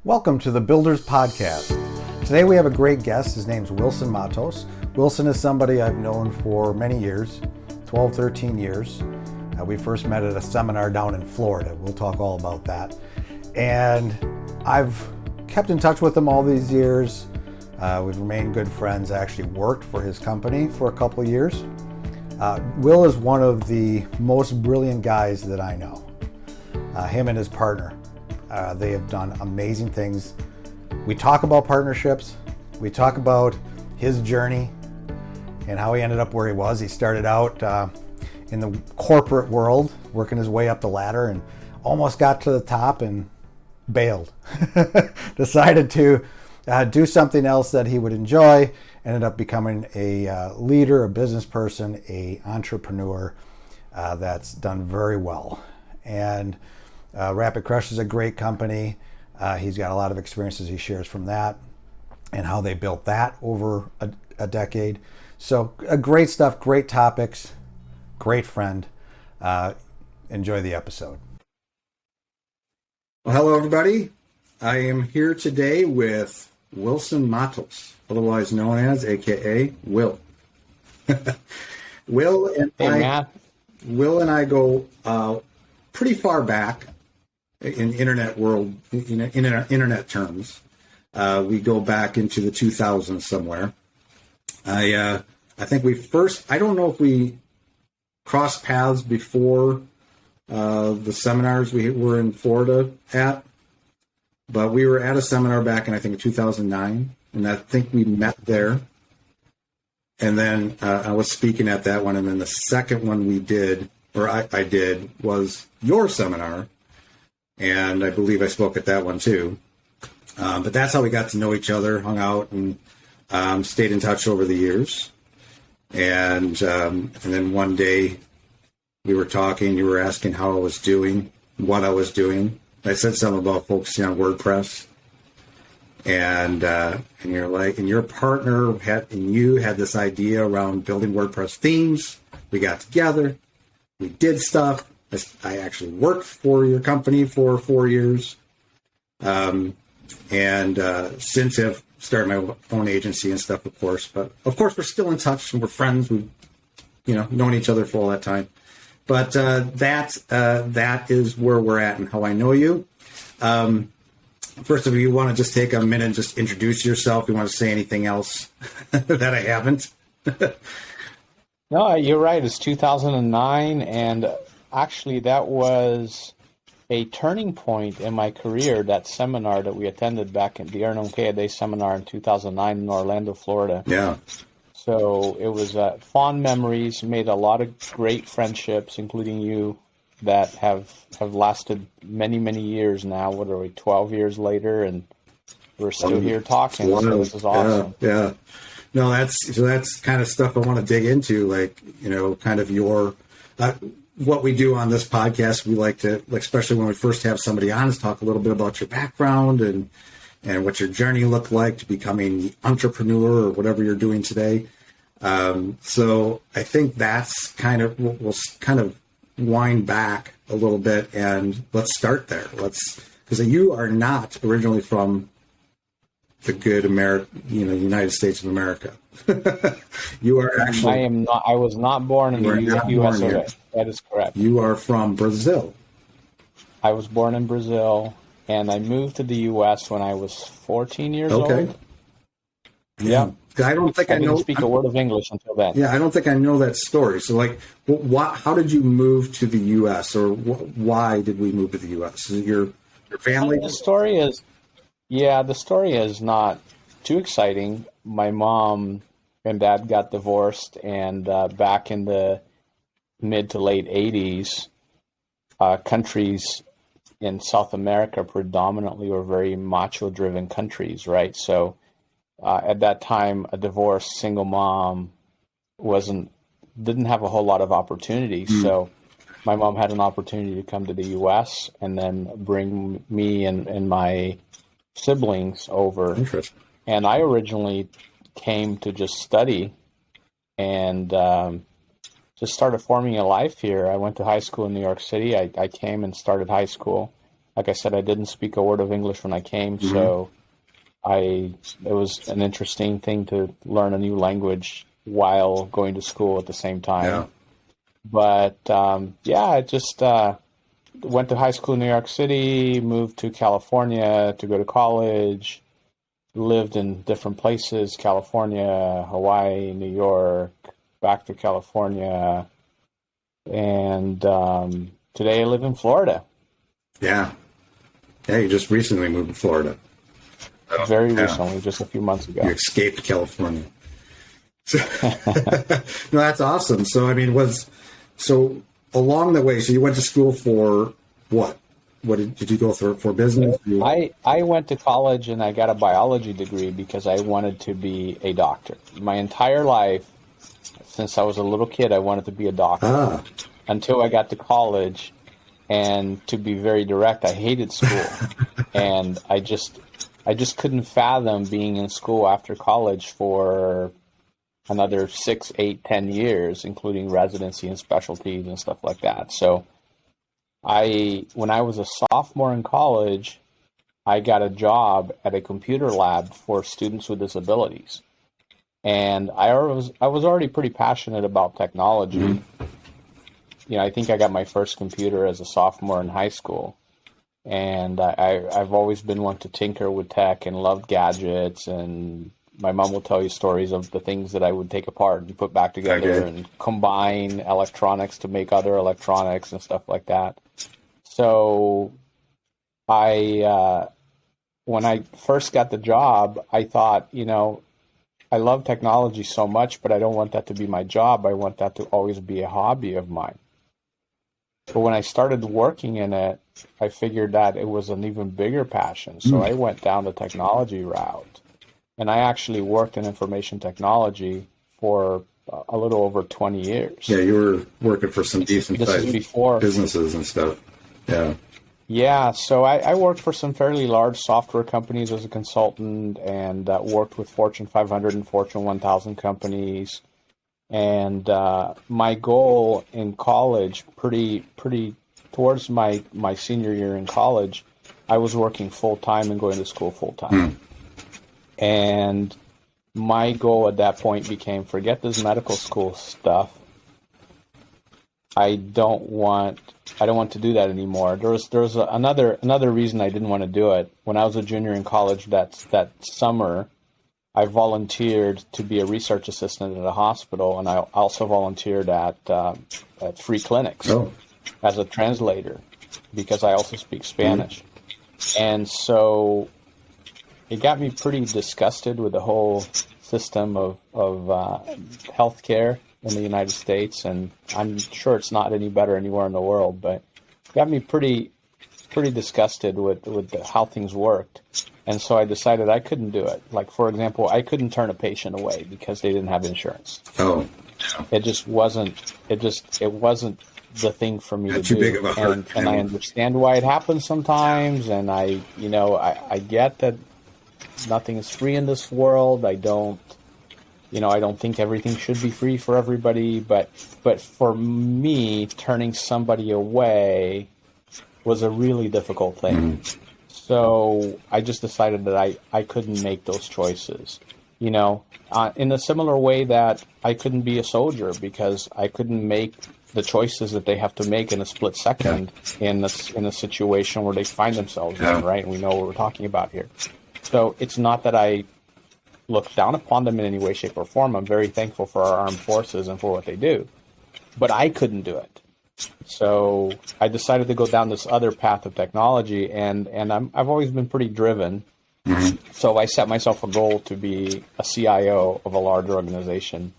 Welcome to the Builders Podcast. Today we have a great guest. His name's Wilson Mattos. Wilson is somebody I've known for many years, 12, 13 years. We first met at a seminar down in Florida. We'll talk all about that. And I've kept in touch with him all these years. We've remained good friends. I actually worked for his company for a couple of years. Will is one of the most brilliant guys that I know. Him and his partner. They have done amazing things. We talk about partnerships. We talk about his journey and how he ended up where he was. He started out in the corporate world, working his way up the ladder and almost got to the top and bailed. Decided to do something else that he would enjoy. Ended up becoming a leader, a business person, a entrepreneur that's done very well. And Rapid Crush is a great company. He's got a lot of experiences he shares from that and how they built that over a decade. So great stuff, great topics, great friend. Enjoy the episode. Well, hello, everybody. I am here today with Wilson Mattos, otherwise known as, AKA Will. Will and I go pretty far back in the internet world, in internet terms. We go back into the 2000s somewhere. I think I don't know if we crossed paths before the seminars we were in Florida at, but we were at a seminar back in, I think, 2009, and I think we met there. And then I was speaking at that one, and then the second one we did, or I did, was your seminar. And I believe I spoke at that one too. But that's how we got to know each other, hung out, and stayed in touch over the years. And then one day we were talking, you were asking how I was doing, what I was doing. I said something about focusing on WordPress. And you're like, and your partner you had this idea around building WordPress themes. We got together, we did stuff. I actually worked for your company for 4 years. And since I've started my own agency and stuff, of course. But of course, we're still in touch and we're friends. We've, known each other for all that time. But that is where we're at and how I know you. First of all, you want to just take a minute and just introduce yourself? You want to say anything else that I haven't? No, you're right. It's 2009, and actually that was a turning point in my career, that seminar that we attended back in the Earn and Pay a Day seminar in 2009 in Orlando, Florida. Yeah. So it was fond memories, made a lot of great friendships, including you, that have lasted many, many years now. What are we, 12 years later, and we're still here talking. So this is awesome. Yeah. No, that's kind of stuff I want to dig into, like, kind of your what we do on this podcast. We like to, especially when we first have somebody on, is talk a little bit about your background and what your journey looked like to becoming the entrepreneur or whatever you're doing today. So I think that's kind of, we'll kind of wind back a little bit and let's start there. Because you are not originally from the good United States of America. You are actually. I am not. I was not born in the U.S. That is correct. You are from Brazil. I was born in Brazil, and I moved to the U.S. when I was 14 years old. Okay. Yeah. I don't think I didn't speak a word of English until then. Yeah, I don't think I know that story. So, how did you move to the U.S. or why did we move to the U.S.? Is it your family? The story is not too exciting. My mom and dad got divorced, and back in the mid to late 80s, countries in South America predominantly were very macho-driven countries, right? So at that time, a divorced single mom didn't have a whole lot of opportunities. So my mom had an opportunity to come to the U.S. and then bring me and my siblings over. Interesting. And I originally came to just study and just started forming a life here. I went to high school in New York City. I came and started high school like I said, I didn't speak a word of English when I came, so it was an interesting thing to learn a new language while going to school at the same time. Yeah. But I just went to high school in New York City, moved to California to go to college, lived in different places, California, Hawaii, New York, back to California, and today I live in Florida. Yeah. Yeah, you just recently moved to Florida. Very recently, just a few months ago. You escaped California. No, that's awesome. So, I mean, so along the way, so you went to school for what? What did you go for business? I went to college and I got a biology degree because I wanted to be a doctor. My entire life, since I was a little kid, I wanted to be a doctor. Until I got to college, and to be very direct, I hated school. And I just couldn't fathom being in school after college for another 6, 8, 10 years, including residency and specialties and stuff like that. So when I was a sophomore in college, I got a job at a computer lab for students with disabilities. And I was already pretty passionate about technology. You know, I think I got my first computer as a sophomore in high school. And I've always been one to tinker with tech and loved gadgets. And my mom will tell you stories of the things that I would take apart and put back together and combine electronics to make other electronics and stuff like that. So when I first got the job, I thought, you know, I love technology so much, but I don't want that to be my job. I want that to always be a hobby of mine. But when I started working in it, I figured that it was an even bigger passion. So I went down the technology route. And I actually worked in information technology for a little over 20 years. Yeah, you were working for some decent sized businesses and stuff. Yeah. Yeah, so I worked for some fairly large software companies as a consultant, and worked with Fortune 500 and Fortune 1000 companies. And my goal in college, pretty towards my senior year in college, I was working full time and going to school full time. And my goal at that point became, forget this medical school stuff. I don't want to do that anymore. There was another reason I didn't want to do it. When I was a junior in college, that summer, I volunteered to be a research assistant at a hospital, and I also volunteered at free clinics as a translator because I also speak Spanish. And so it got me pretty disgusted with the whole system of healthcare in the United States, and I'm sure it's not any better anywhere in the world, but it got me pretty disgusted with how things worked. And so I decided I couldn't do it. Like, for example, I couldn't turn a patient away because they didn't have insurance. It wasn't the thing for me to do. Big of a hurt. And I understand why it happens sometimes, and I get that nothing is free in this world. I don't think everything should be free for everybody, but for me, turning somebody away was a really difficult thing. So I just decided that I couldn't make those choices. In a similar way that I couldn't be a soldier because I couldn't make the choices that they have to make in a split second in a situation where they find themselves in, right? And we know what we're talking about here. So it's not that I look down upon them in any way, shape, or form. I'm very thankful for our armed forces and for what they do. But I couldn't do it. So I decided to go down this other path of technology, and I've always been pretty driven. So I set myself a goal to be a CIO of a large organization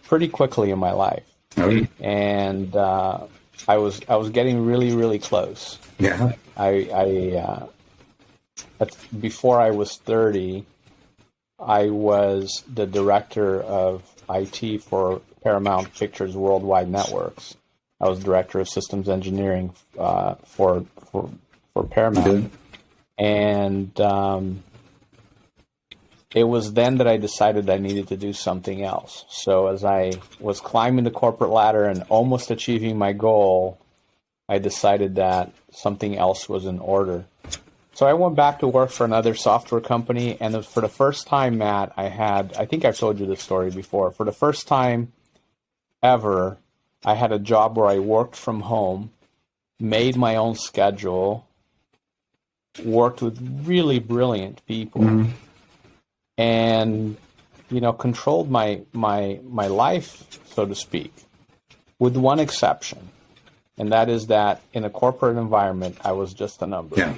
pretty quickly in my life. And I was getting really, really close. Before I was 30, I was the director of IT for Paramount Pictures Worldwide Networks. I was director of systems engineering for Paramount, and it was then that I decided I needed to do something else. So as I was climbing the corporate ladder and almost achieving my goal, I decided that something else was in order. So I went back to work for another software company, and for the first time, Matt, I think I've told you this story before. For the first time ever, I had a job where I worked from home, made my own schedule, worked with really brilliant people, and controlled my life, so to speak, with one exception, and that is that in a corporate environment, I was just a number. Yeah.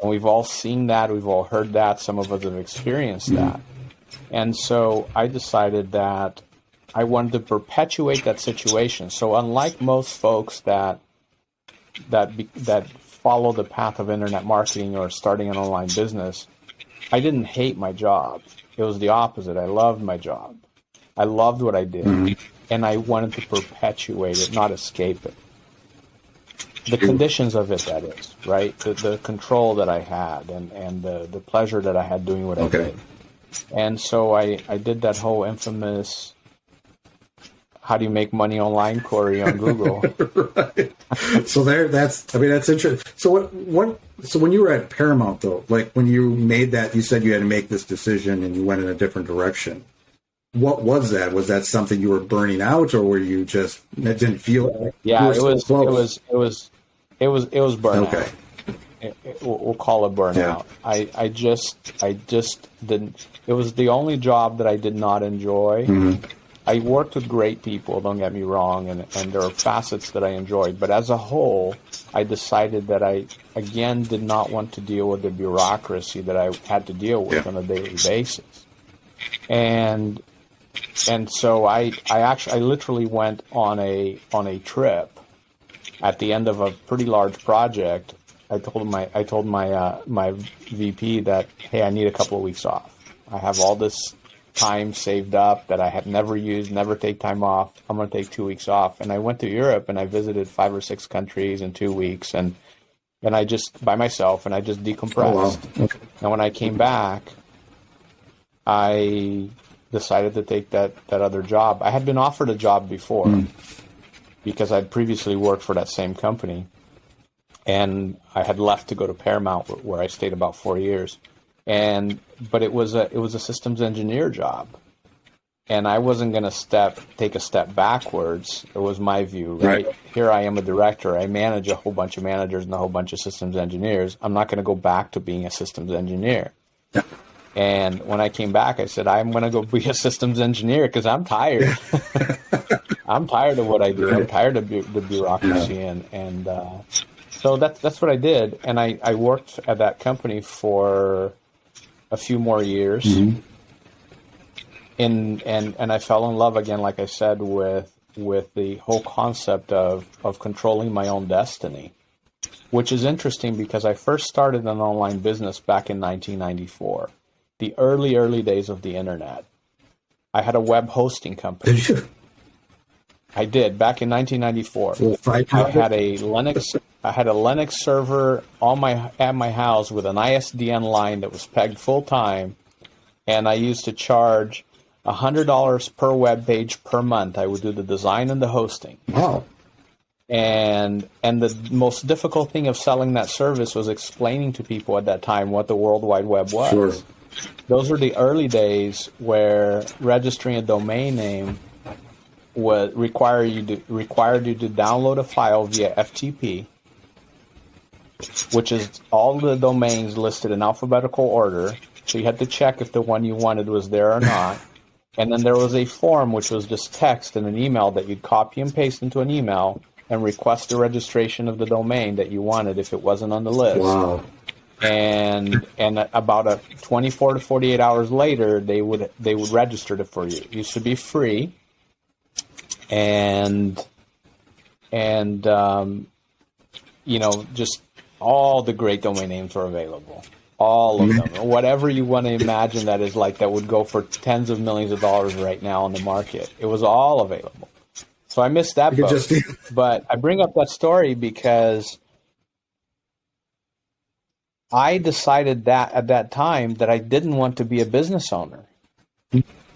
And we've all seen that, we've all heard that, some of us have experienced that. And so I decided that I wanted to perpetuate that situation. So unlike most folks that follow the path of internet marketing or starting an online business, I didn't hate my job. It was the opposite. I loved my job. I loved what I did, and I wanted to perpetuate it, not escape it. The conditions of it, that is, right? The control that I had and the pleasure that I had doing what I did. And so I did that whole infamous how do you make money online query on Google. Right. So that's interesting. So so when you were at Paramount though, like when you made that, you said you had to make this decision and you went in a different direction. What was that? Was that something you were burning out, or were you just that didn't feel? Yeah, it was burnout. Okay. We'll call it burnout. Yeah. I just didn't. It was the only job that I did not enjoy. Mm-hmm. I worked with great people, don't get me wrong, and there are facets that I enjoyed. But as a whole, I decided that I, again, did not want to deal with the bureaucracy that I had to deal with on a daily basis. And so I literally went on a trip at the end of a pretty large project. I told my VP that, hey, I need a couple of weeks off. I have all this time saved up that I had never used, never take time off. I'm going to take 2 weeks off. And I went to Europe and I visited 5 or 6 countries in 2 weeks, and I just by myself, and I just decompressed. Oh, wow. Okay. And when I came back, I decided to take that other job. I had been offered a job before because I'd previously worked for that same company, and I had left to go to Paramount, where I stayed about 4 years. But it was a systems engineer job, and I wasn't going to take a step backwards. It was my view, right? Here I am, a director. I manage a whole bunch of managers and a whole bunch of systems engineers. I'm not going to go back to being a systems engineer. Yeah. And when I came back, I said, I'm going to go be a systems engineer because I'm tired. I'm tired of what I do. I'm tired of the bureaucracy, and so that's what I did. And I worked at that company for a few more years, and I fell in love again, like I said, with the whole concept of controlling my own destiny, which is interesting because I first started an online business back in 1994, the early days of the internet. I had a web hosting company. Did you? I did, back in 1994. I had a Linux server at my house with an ISDN line that was pegged full time, and I used to charge $100 per web page per month. I would do the design and the hosting. Wow. And the most difficult thing of selling that service was explaining to people at that time what the World Wide Web was. Sure. Those were the early days where registering a domain name required you to download a file via FTP, which is all the domains listed in alphabetical order. So you had to check if the one you wanted was there or not. And then there was a form, which was just text in an email that you'd copy and paste into an email and request the registration of the domain that you wanted if it wasn't on the list. Wow. And about 24 to 48 hours later, they would register it for you. It used to be free. And just all the great domain names were available, all of them. Whatever you want to imagine that would go for tens of millions of dollars right now on the market. It was all available. So I missed that boat. But I bring up that story because I decided that at that time that I didn't want to be a business owner.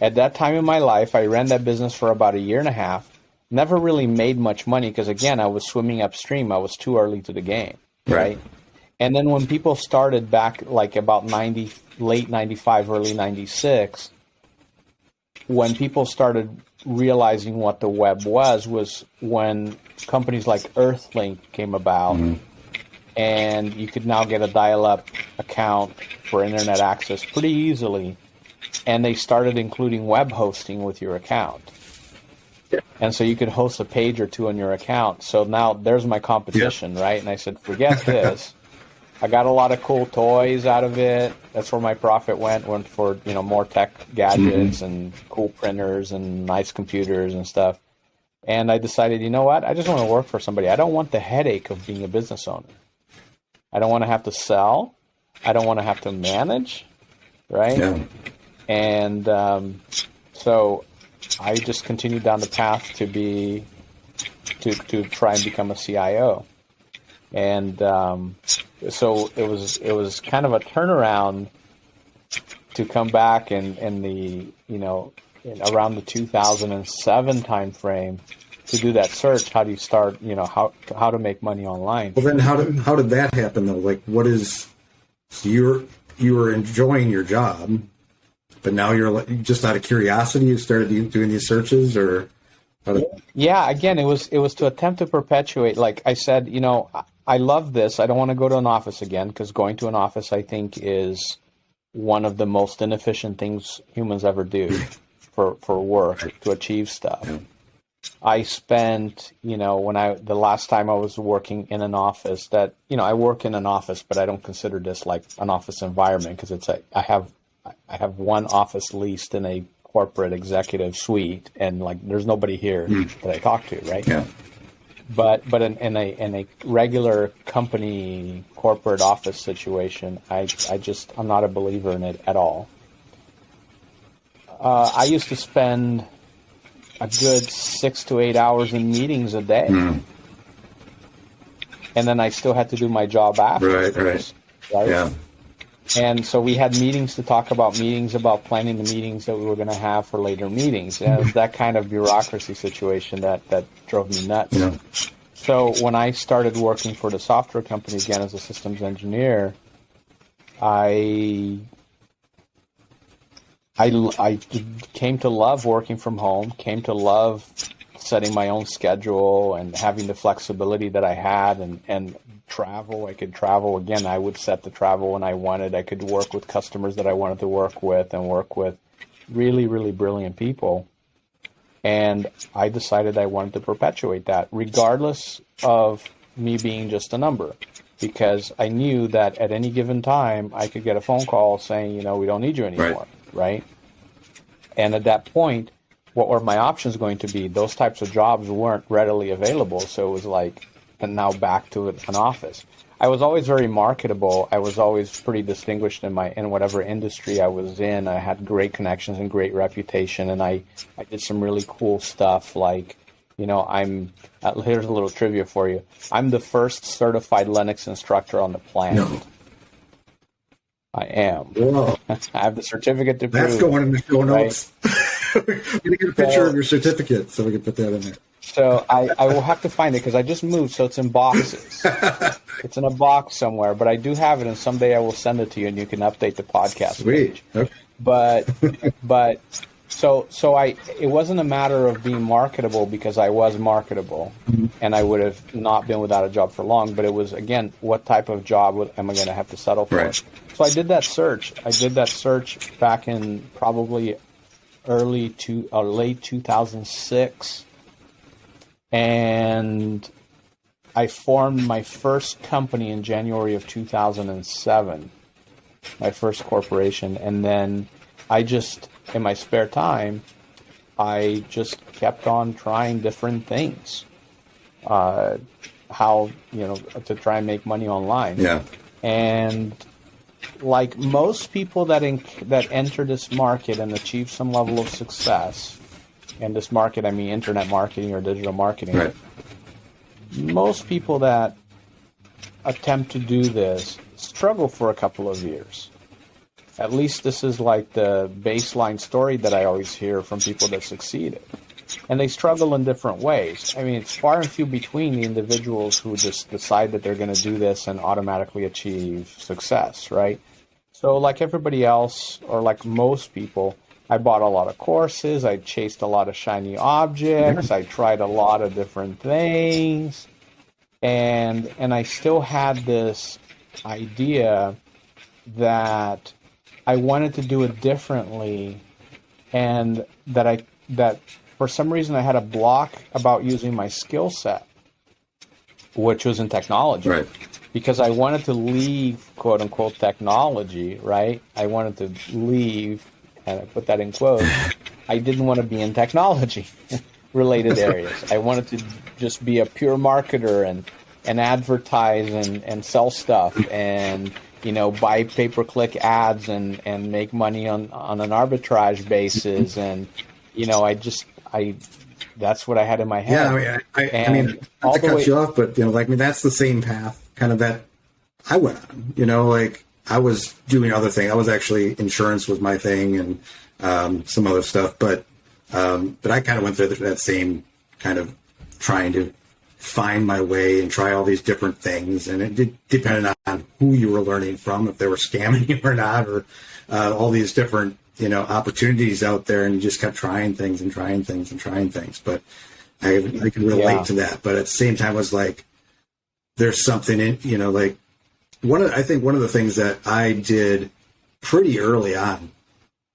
At that time in my life, I ran that business for about a year and a half. never really made much money because, again, I was swimming upstream. I was too early to the game, right? And then when people started back like about late 95, early 96, when people started realizing what the web was when companies like Earthlink came about, and you could now get a dial-up account for internet access pretty easily, and they started including web hosting with your account. And so you could host a page or two on your account. So now there's my competition, right? And I said, forget this. I got a lot of cool toys out of it. That's where my profit went for, more tech gadgets and cool printers and nice computers and stuff. And I decided, you know what? I just want to work for somebody. I don't want the headache of being a business owner. I don't want to have to sell. I don't want to have to manage, right? Yeah. And so I just continued down the path to try and become a CIO. And so it was kind of a turnaround to come back in around the 2007 timeframe to do that search. How do you start? How to make money online? Well, then how did that happen though? Like, you were enjoying your job, but now you're just out of curiosity. You started doing these searches, or yeah. Again, it was to attempt to perpetuate. Like I said, I love this. I don't want to go to an office again because going to an office, I think, is one of the most inefficient things humans ever do for work to achieve stuff. Yeah. I spent, the last time I was working in an office that, I work in an office, but I don't consider this like an office environment because I have one office leased in a corporate executive suite, and like there's nobody here that I talk to, right? Yeah. But in a regular company corporate office situation, I'm not a believer in it at all. I used to spend a good 6 to 8 hours in meetings a day, and then I still had to do my job after. Right. Yeah. And so we had meetings to talk about planning the meetings that we were going to have for later meetings. And it was that kind of bureaucracy situation that drove me nuts. Yeah. So when I started working for the software company again as a systems engineer, I came to love working from home, came to love setting my own schedule and having the flexibility that I had and travel. I could travel again. I would set the travel when I wanted. I could work with customers that I wanted to work with and work with really, really brilliant people. And I decided I wanted to perpetuate that regardless of me being just a number, because I knew that at any given time I could get a phone call saying, we don't need you anymore. Right? And at that point, what were my options going to be? Those types of jobs weren't readily available. So it was like, and now back to an office. I was always very marketable. I was always pretty distinguished in whatever industry I was in. I had great connections and great reputation, and I did some really cool stuff. Like, here's a little trivia for you. I'm the first certified Linux instructor on the planet. No. I am. Whoa. I have the certificate to prove. That's going in the show notes. We're going to get a picture of your certificate so we can put that in there. So I will have to find it because I just moved, so it's in boxes. It's in a box somewhere, but I do have it, and someday I will send it to you, and you can update the podcast page. Okay. But it wasn't a matter of being marketable because I was marketable, and I would have not been without a job for long. But it was, again, what type of job am I going to have to settle for? Right. So I did that search. Back in probably late 2006. And I formed my first company in January of 2007, my first corporation. And then in my spare time, I just kept on trying different things, to try and make money online. Yeah. And like most people that enter this market and achieve some level of success, in this market, I mean internet marketing or digital marketing. Right. Most people that attempt to do this struggle for a couple of years. At least this is like the baseline story that I always hear from people that succeeded. and they struggle in different ways. I mean, it's far and few between the individuals who just decide that they're going to do this and automatically achieve success, right? So like everybody else, or like most people, I bought a lot of courses, I chased a lot of shiny objects, I tried a lot of different things, and I still had this idea that I wanted to do it differently, and that for some reason I had a block about using my skill set, which was in technology. Right. Because I wanted to leave, quote unquote, technology, right? I wanted to leave, and I put that in quotes. I didn't want to be in technology related areas. I wanted to just be a pure marketer and advertise and sell stuff and, you know, buy pay-per-click ads and make money on an arbitrage basis. And, you know, that's what I had in my head. Yeah, I mean, not to cut you off, but, you know, like, I mean, that's the same path kind of that I went on, you know, like I was doing other things. I was actually, insurance was my thing and some other stuff, but I kind of went through that same kind of trying to find my way and try all these different things. And it depended on who you were learning from, if they were scamming you or not, or all these different, you know, opportunities out there, and you just kept trying things and trying things and trying things. But I can relate to that. But at the same time, I was like, there's something in, you know, like I think one of the things that I did pretty early on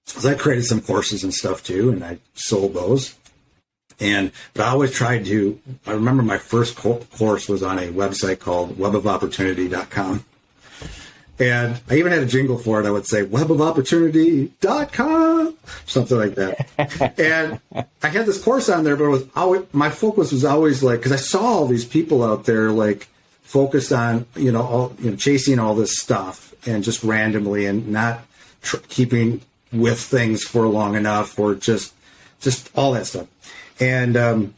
is I created some courses and stuff too, and I sold those. But I always tried to, I remember my first course was on a website called webofopportunity.com. And I even had a jingle for it. I would say webofopportunity.com, something like that. And I had this course on there, but it was always, my focus was always like, because I saw all these people out there like focused on, you know, chasing all this stuff and just randomly and not keeping with things for long enough, or just all that stuff. And I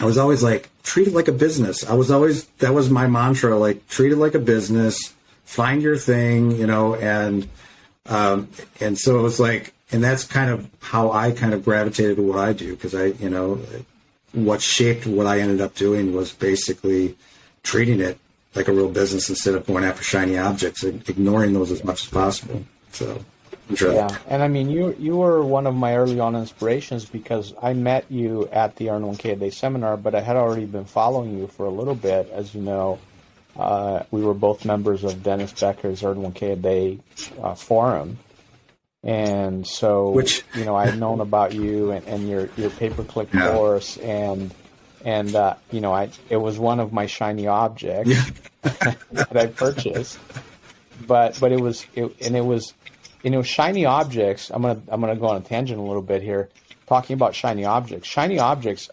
was always like, treat it like a business. That was my mantra, like, treat it like a business, find your thing, you know, and so it was like, and that's kind of how I kind of gravitated to what I do, because you know, what shaped what I ended up doing was basically treating it like a real business instead of going after shiny objects and ignoring those as much as possible. So, yeah, and I mean, you were one of my early on inspirations, because I met you at the Earn 1K a Day seminar, but I had already been following you for a little bit. As you know, we were both members of Dennis Becker's Earn 1K a Day forum. And so, you know, I'd known about you and your pay-per-click course, and you know, it was one of my shiny objects that I purchased. But it was you know, shiny objects. I'm gonna go on a tangent a little bit here, talking about shiny objects. Shiny objects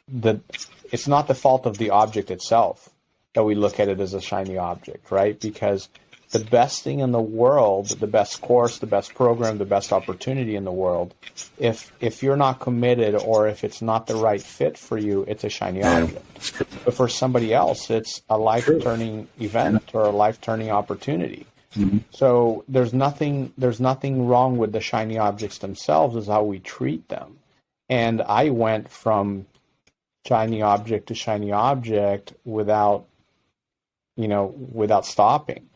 it's not the fault of the object itself that we look at it as a shiny object, right? Because the best thing in the world, the best course, the best program, the best opportunity in the world, if you're not committed, or if it's not the right fit for you, it's a shiny object. But for somebody else, it's a life-turning event or a life-turning opportunity. Mm-hmm. So there's nothing wrong with the shiny objects themselves, is how we treat them. And I went from shiny object to shiny object without stopping.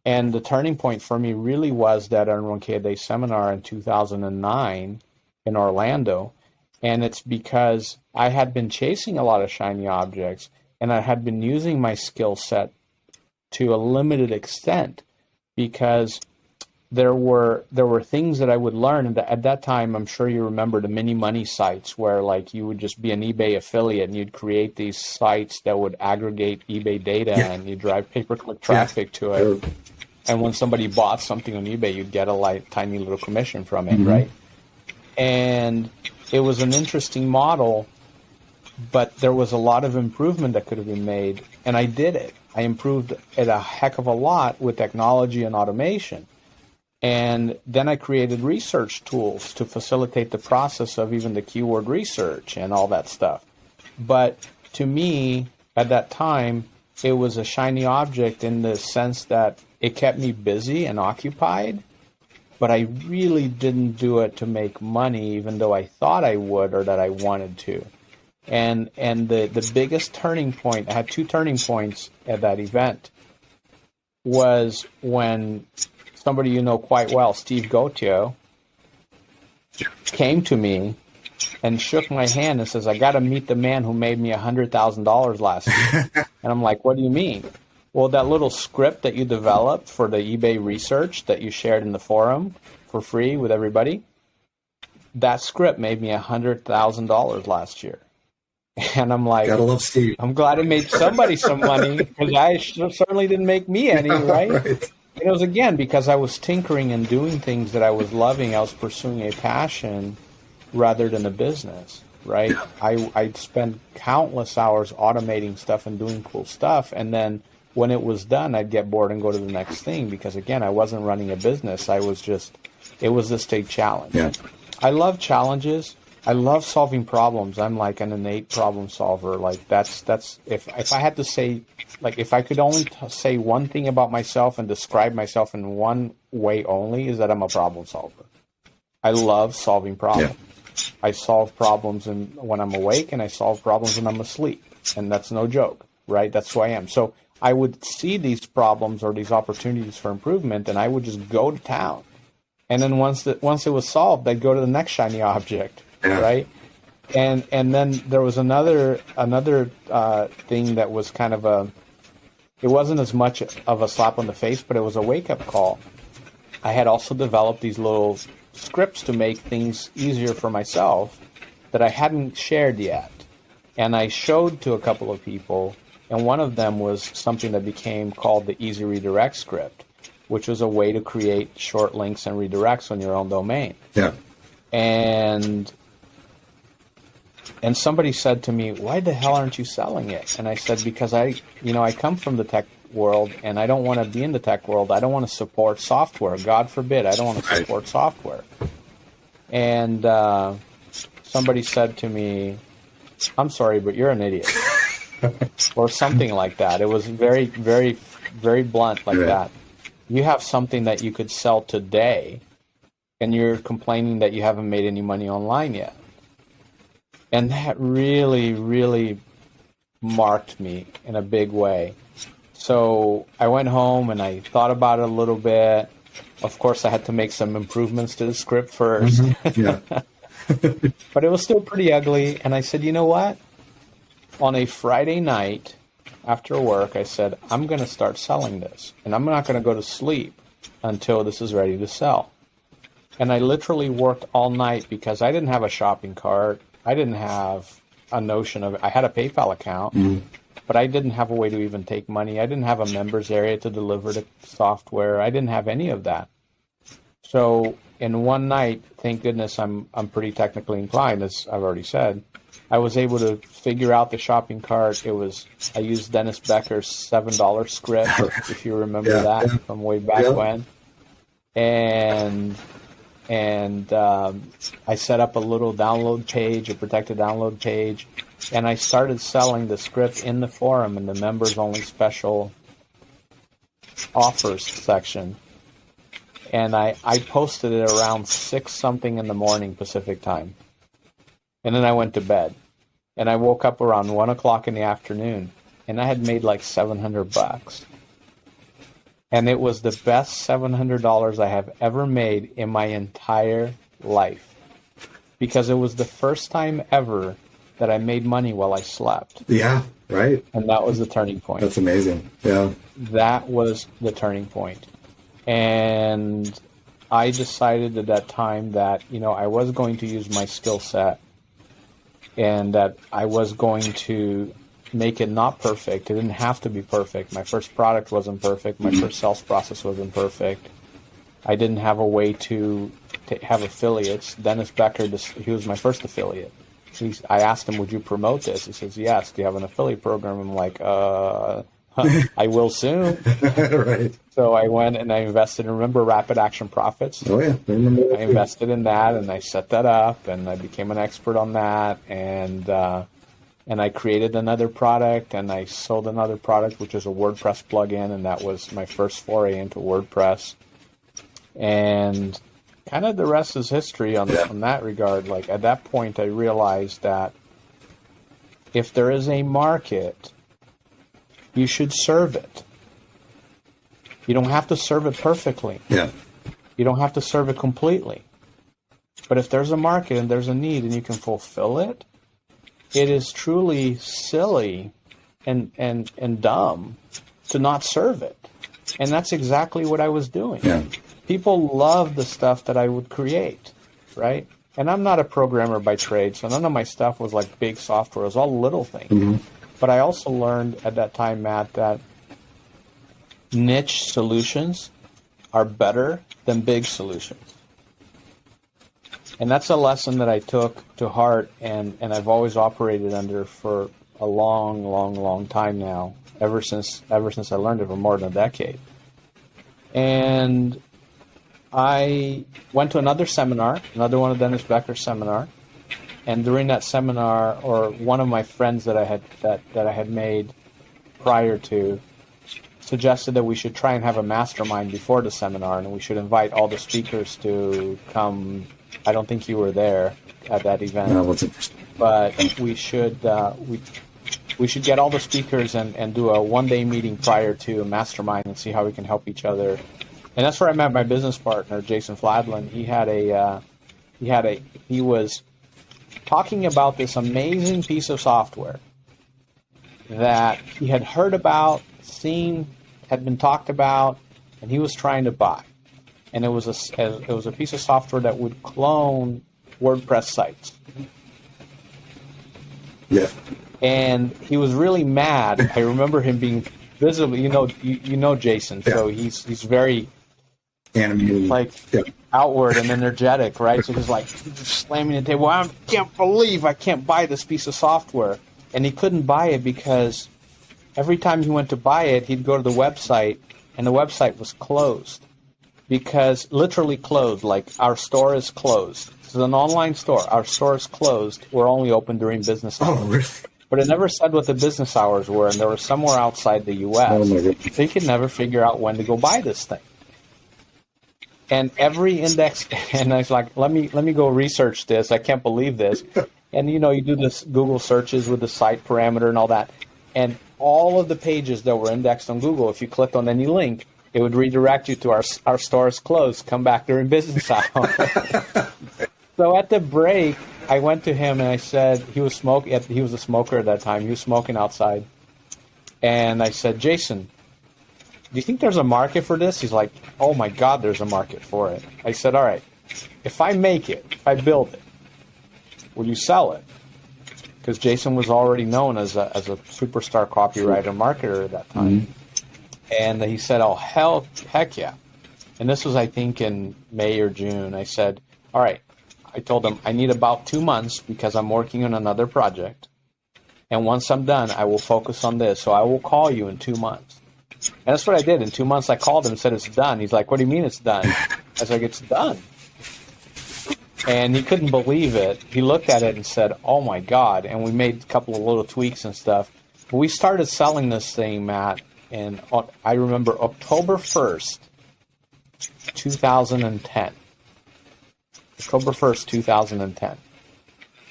And the turning point for me really was that Earn 1K a Day seminar in 2009 in Orlando. And it's because I had been chasing a lot of shiny objects, and I had been using my skill set to a limited extent, because there were things that I would learn. And at that time, I'm sure you remember the mini money sites, where like you would just be an eBay affiliate and you'd create these sites that would aggregate eBay data, and you drive pay-per-click traffic to it. And when somebody bought something on eBay, you'd get a tiny little commission from it, right? And it was an interesting model, but there was a lot of improvement that could have been made, and I did it. I improved it a heck of a lot with technology and automation. And then I created research tools to facilitate the process of even the keyword research and all that stuff. But to me, at that time, it was a shiny object in the sense that it kept me busy and occupied, but I really didn't do it to make money, even though I thought I would or that I wanted to. And the biggest turning point, I had two turning points at that event, was when somebody you know quite well, Steve Gotio, came to me and shook my hand and says, I got to meet the man who made me $100,000 last year. And I'm like, what do you mean? Well, that little script that you developed for the eBay research that you shared in the forum for free with everybody, that script made me $100,000 last year. And I'm like, gotta love Steve. I'm glad it made somebody some money, because I certainly didn't make me any, right? Right. And it was, again, because I was tinkering and doing things that I was loving. I was pursuing a passion rather than a business, right? I'd spend countless hours automating stuff and doing cool stuff. And then when it was done, I'd get bored and go to the next thing, because, again, I wasn't running a business. It was this big challenge. Yeah. I love challenges. I love solving problems. I'm like an innate problem solver. Like that's if I had to say, like, if I could only say one thing about myself and describe myself in one way only, is that I'm a problem solver. I love solving problems. Yeah. I solve problems when I'm awake, and I solve problems when I'm asleep. And that's no joke, right? That's who I am. So I would see these problems or these opportunities for improvement, and I would just go to town. And then once it was solved, I'd go to the next shiny object. Yeah. Right, and then there was another thing that was kind of it wasn't as much of a slap on the face, but it was a wake up call. I had also developed these little scripts to make things easier for myself that I hadn't shared yet, and I showed to a couple of people, and one of them was something that became called the Easy Redirect script, which was a way to create short links and redirects on your own domain. Yeah, And somebody said to me, why the hell aren't you selling it? And I said, because I come from the tech world, and I don't want to be in the tech world. I don't want to support software. God forbid, I don't want to support software. And somebody said to me, I'm sorry, but you're an idiot. Or something like that. It was very, very, very blunt like that. You have something that you could sell today, and you're complaining that you haven't made any money online yet. And that really, really marked me in a big way. So I went home and I thought about it a little bit. Of course, I had to make some improvements to the script first. Mm-hmm. Yeah. But it was still pretty ugly. And I said, you know what? On a Friday night after work, I said, I'm going to start selling this. And I'm not going to go to sleep until this is ready to sell. And I literally worked all night because I didn't have a shopping cart. I didn't have a notion of, I had a PayPal account, but I didn't have a way to even take money. I didn't have a members area to deliver the software. I didn't have any of that. So in one night, thank goodness I'm pretty technically inclined, as I've already said, I was able to figure out the shopping cart. I used Dennis Becker's $7 script, if you remember that from way back when. And I set up a little download page, a protected download page, and I started selling the script in the forum in the members-only special offers section. And I posted it around 6-something in the morning Pacific time. And then I went to bed. And I woke up around 1 o'clock in the afternoon, and I had made like $700. And it was the best $700 I have ever made in my entire life. Because it was the first time ever that I made money while I slept. Yeah, right. And that was the turning point. That's amazing. Yeah. That was the turning point. And I decided at that time that, I was going to use my skill set, and that I was going to make it not perfect. It didn't have to be perfect. My first product wasn't perfect. My first sales process wasn't perfect. I didn't have a way to have affiliates. Dennis Becker, he was my first affiliate. I asked him, would you promote this? He says, yes. Do you have an affiliate program? I'm like, I will soon. Right. So I went and I invested in, remember Rapid Action Profits? Oh, yeah. I remember. I invested in that, and I set that up, and I became an expert on that. And I created another product, and I sold another product, which is a WordPress plugin, and that was my first foray into WordPress. And kind of the rest is history on that regard. Like at that point, I realized that if there is a market, you should serve it. You don't have to serve it perfectly. Yeah. You don't have to serve it completely. But if there's a market and there's a need and you can fulfill it, it is truly silly and dumb to not serve it. And that's exactly what I was doing. Yeah. People love the stuff that I would create, right? And I'm not a programmer by trade, so none of my stuff was like big software. It was all little things. Mm-hmm. But I also learned at that time, Matt, that niche solutions are better than big solutions. And that's a lesson that I took to heart, and I've always operated under for a long, long, long time now, ever since I learned it for more than a decade. And I went to another seminar, another one of Dennis Becker's seminar, and during that seminar, or one of my friends that I had made prior to suggested that we should try and have a mastermind before the seminar, and we should invite all the speakers to come. I don't think you were there at that event. No, I wasn't. But we should we should get all the speakers and do a one-day meeting prior to a mastermind and see how we can help each other. And that's where I met my business partner, Jason Fladlien. He was talking about this amazing piece of software that he had heard about, seen, had been talked about, and he was trying to buy. And it was a piece of software that would clone WordPress sites. Yeah. And he was really mad. I remember him being visibly, you know Jason, so he's very animated, like outward and energetic, right? So he's like slamming the table. I can't believe I can't buy this piece of software. And he couldn't buy it because every time he went to buy it, he'd go to the website, and the website was closed. Because literally closed, like our store is closed. This is an online store. Our store is closed. We're only open during business hours. Oh, really? But it never said what the business hours were, and they were somewhere outside the U.S. Oh, my goodness. They could never figure out when to go buy this thing. And every index, and I was like, let me go research this. I can't believe this. And you do this Google searches with the site parameter and all that. And all of the pages that were indexed on Google, if you clicked on any link, it would redirect you to our store is closed. Come back during business hours. So at the break, I went to him and I said, he was a smoker at that time. He was smoking outside. And I said, Jason, do you think there's a market for this? He's like, oh my God, there's a market for it. I said, all right, if I make it, if I build it, will you sell it? Because Jason was already known as a superstar copywriter marketer at that time. Mm-hmm. And he said, oh, heck yeah. And this was, I think, in May or June. I said, all right. I told him, I need about 2 months because I'm working on another project. And once I'm done, I will focus on this. So I will call you in 2 months. And that's what I did. In 2 months, I called him and said, it's done. He's like, what do you mean it's done? I was like, it's done. And he couldn't believe it. He looked at it and said, oh, my God. And we made a couple of little tweaks and stuff. But we started selling this thing, Matt. And I remember October 1st, 2010. October 1st, 2010.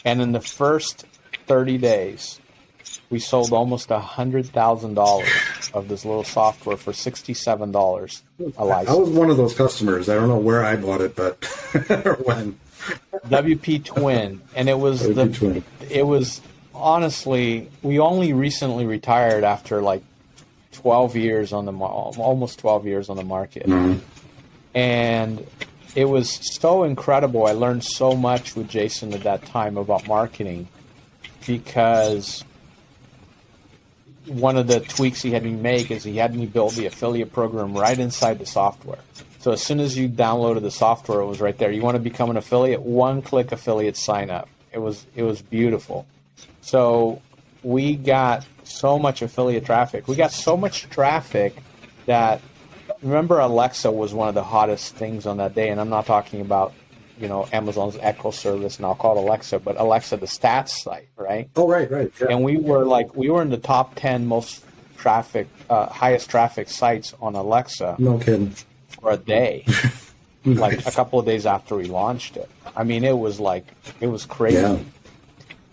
And in the first 30 days, we sold almost $100,000 of this little software for $67 a license. I was one of those customers. I don't know where I bought it, but when. WP Twin. And it was honestly, we only recently retired after like 12 years on almost 12 years on the market. Mm-hmm. And it was so incredible. I learned so much with Jason at that time about marketing because one of the tweaks he had me make is he had me build the affiliate program right inside the software. So as soon as you downloaded the software, it was right there. You want to become an affiliate? One-click affiliate sign up. It was beautiful. So we got so much affiliate traffic. We got so much traffic that, remember, Alexa was one of the hottest things on that day, and I'm not talking about, Amazon's Echo service, and I'll call it Alexa, but Alexa, the stats site, right? Oh, right. Yeah. And we were in the top 10 most highest traffic sites on Alexa. No kidding. For a day. like a couple of days after we launched it. I mean, it was crazy. Yeah.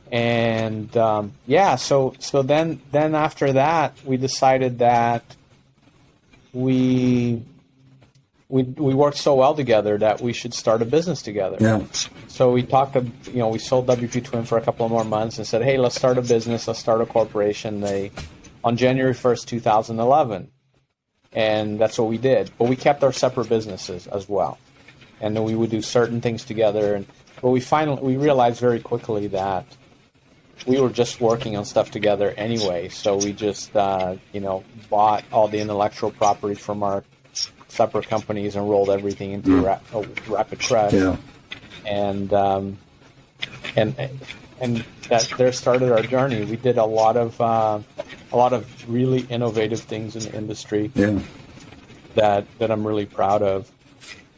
And so then after that, we decided that we worked so well together that we should start a business together. Yeah. So we talked, we sold WP Twin for a couple of more months and said, hey, let's start a business, let's start a corporation on January 1st, 2011. And that's what we did. But we kept our separate businesses as well. And then we would do certain things together. But we realized very quickly that we were just working on stuff together anyway. So we just, bought all the intellectual property from our separate companies and rolled everything into Rapid Crush. Yeah. And that there started our journey. We did a lot of really innovative things in the industry. Yeah. That I'm really proud of.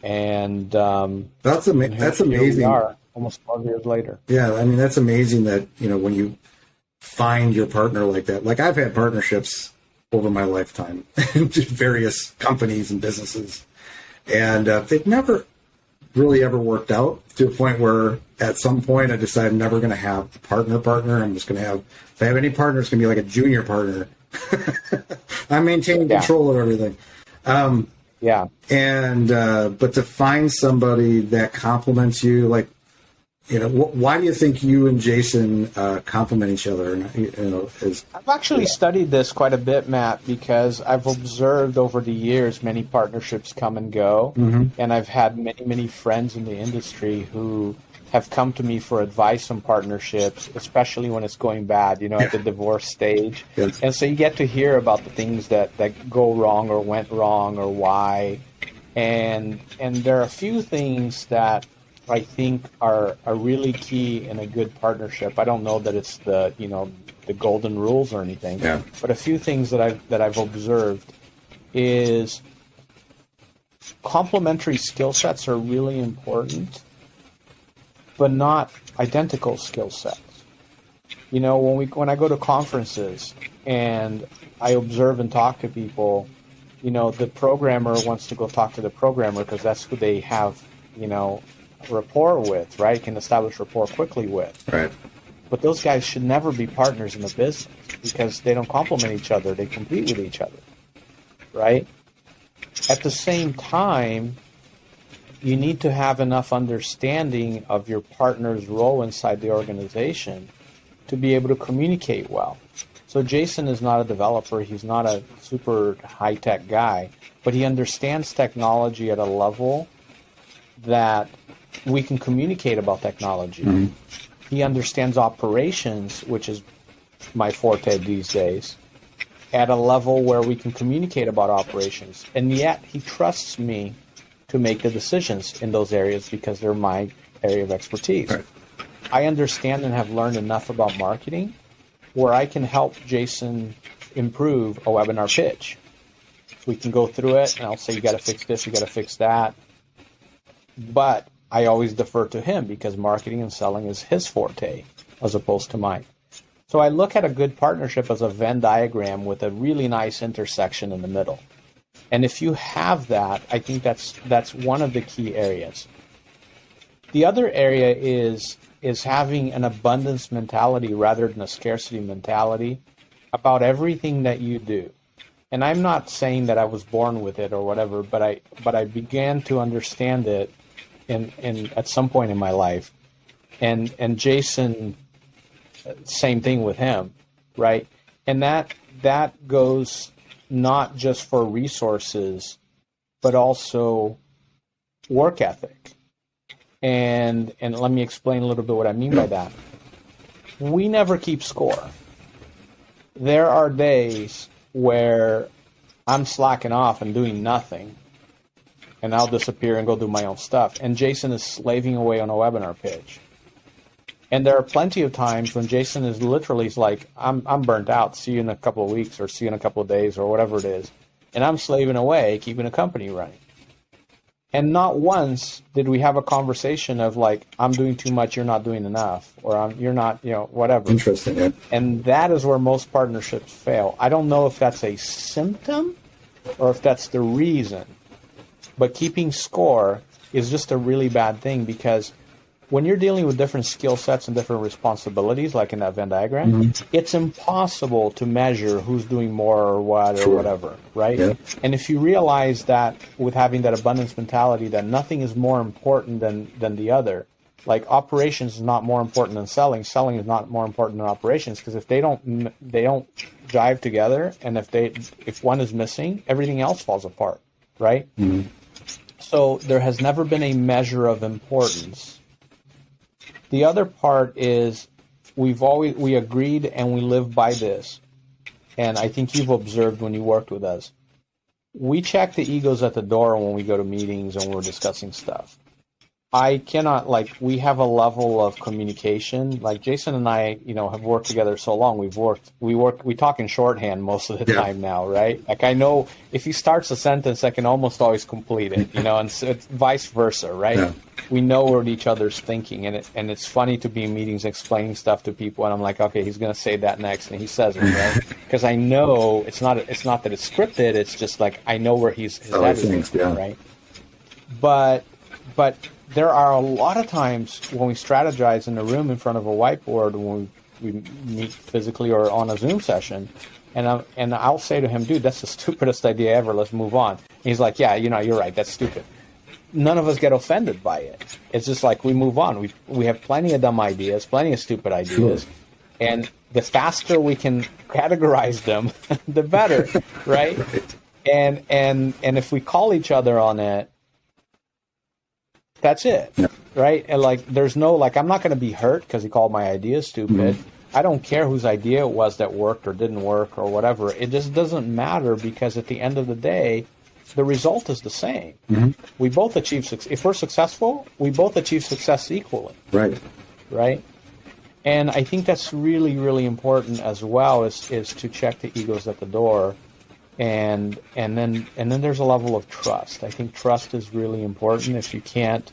And that's amazing. Here we are, almost 12 years later. Yeah, I mean, that's amazing that, when you find your partner like that. Like, I've had partnerships over my lifetime in various companies and businesses, and they've never really ever worked out, to a point where at some point I decided I'm never going to have a partner. I'm just going to have, if I have any partner, it's going to be like a junior partner. I'm maintaining control of everything. But to find somebody that complements you, like, why do you think you and Jason complement each other? I've actually studied this quite a bit, Matt, because I've observed over the years many partnerships come and go, and I've had many, many friends in the industry who have come to me for advice on partnerships, especially when it's going bad, at the divorce stage. Yes. And so you get to hear about the things that go wrong or went wrong or why. And there are a few things that I think are really key in a good partnership. I don't know that it's the golden rules or anything, but a few things that I've observed is complementary skill sets are really important, but not identical skill sets. When I go to conferences and I observe and talk to people, the programmer wants to go talk to the programmer because that's who they have, rapport with, right? Can establish rapport quickly with. Right. But those guys should never be partners in the business because they don't complement each other. They compete with each other, right? At the same time, you need to have enough understanding of your partner's role inside the organization to be able to communicate well. So Jason is not a developer. He's not a super high-tech guy, but he understands technology at a level that we can communicate about technology. Mm-hmm. He understands operations, which is my forte these days, at a level where we can communicate about operations. And yet he trusts me to make the decisions in those areas because they're my area of expertise. Right. I understand and have learned enough about marketing where I can help Jason improve a webinar pitch. We can go through it and I'll say, you got to fix this, you got to fix that. But I always defer to him because marketing and selling is his forte as opposed to mine. So I look at a good partnership as a Venn diagram with a really nice intersection in the middle. And if you have that, I think that's one of the key areas. The other area is having an abundance mentality rather than a scarcity mentality about everything that you do. And I'm not saying that I was born with it or whatever, but I began to understand it in at some point in my life. And Jason, same thing with him, right? And that goes not just for resources, but also work ethic. And let me explain a little bit what I mean by that. We never keep score. There are days where I'm slacking off and doing nothing, and I'll disappear and go do my own stuff. And Jason is slaving away on a webinar pitch. And there are plenty of times when Jason is literally like, I'm burnt out. See you in a couple of weeks or see you in a couple of days or whatever it is. And I'm slaving away, keeping a company running. And not once did we have a conversation of like, I'm doing too much, you're not doing enough, or you're not, whatever. Interesting. Yeah. And that is where most partnerships fail. I don't know if that's a symptom or if that's the reason, but keeping score is just a really bad thing, because when you're dealing with different skill sets and different responsibilities, like in that Venn diagram, it's impossible to measure who's doing more or what or whatever, right? Yeah. And if you realize that with having that abundance mentality, that nothing is more important than the other, like operations is not more important than selling. Selling is not more important than operations, because if they don't jive together, and if one is missing, everything else falls apart, right? Mm-hmm. So there has never been a measure of importance. The other part is we agreed and we live by this, and I think you've observed when you worked with us. We check the egos at the door when we go to meetings and we're discussing stuff. I cannot, we have a level of communication. Like Jason and I, have worked together so long. We talk in shorthand most of the time now, right? Like, I know if he starts a sentence, I can almost always complete it, and it's vice versa, right? Yeah. We know what each other's thinking, and it's funny to be in meetings explaining stuff to people, and I'm like, okay, he's going to say that next, and he says it, right? Because I know it's not that it's scripted. It's just like I know where his head is, right? But there are a lot of times when we strategize in a room in front of a whiteboard, when we meet physically or on a Zoom session, and I'll say to him, dude, that's the stupidest idea ever. Let's move on. And he's like, yeah, you're right. That's stupid. None of us get offended by it. It's just like we move on. We have plenty of dumb ideas, plenty of stupid ideas, and the faster we can categorize them, the better, right? And if we call each other on it, that's it, right? And there's no, I'm not going to be hurt because he called my idea stupid. I don't care whose idea it was that worked or didn't work or whatever. It just doesn't matter, because at the end of the day, the result is the same. We both achieve success. If we're successful, we both achieve success equally. Right? And I think that's really, really important as well, is to check the egos at the door. And then there's a level of trust. I think trust is really important. If you can't,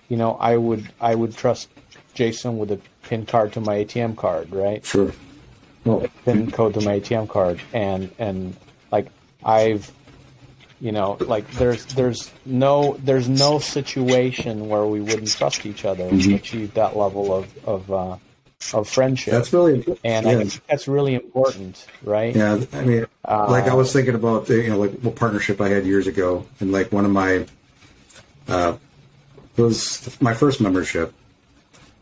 I would trust Jason with a PIN card to my ATM card, right? Sure. A PIN code to my ATM card, and I've, there's no situation where we wouldn't trust each other and achieve that level of friendship. That's really important. And I think that's really important, right? Yeah, I mean, I was thinking about what partnership I had years ago, and one of my was my first membership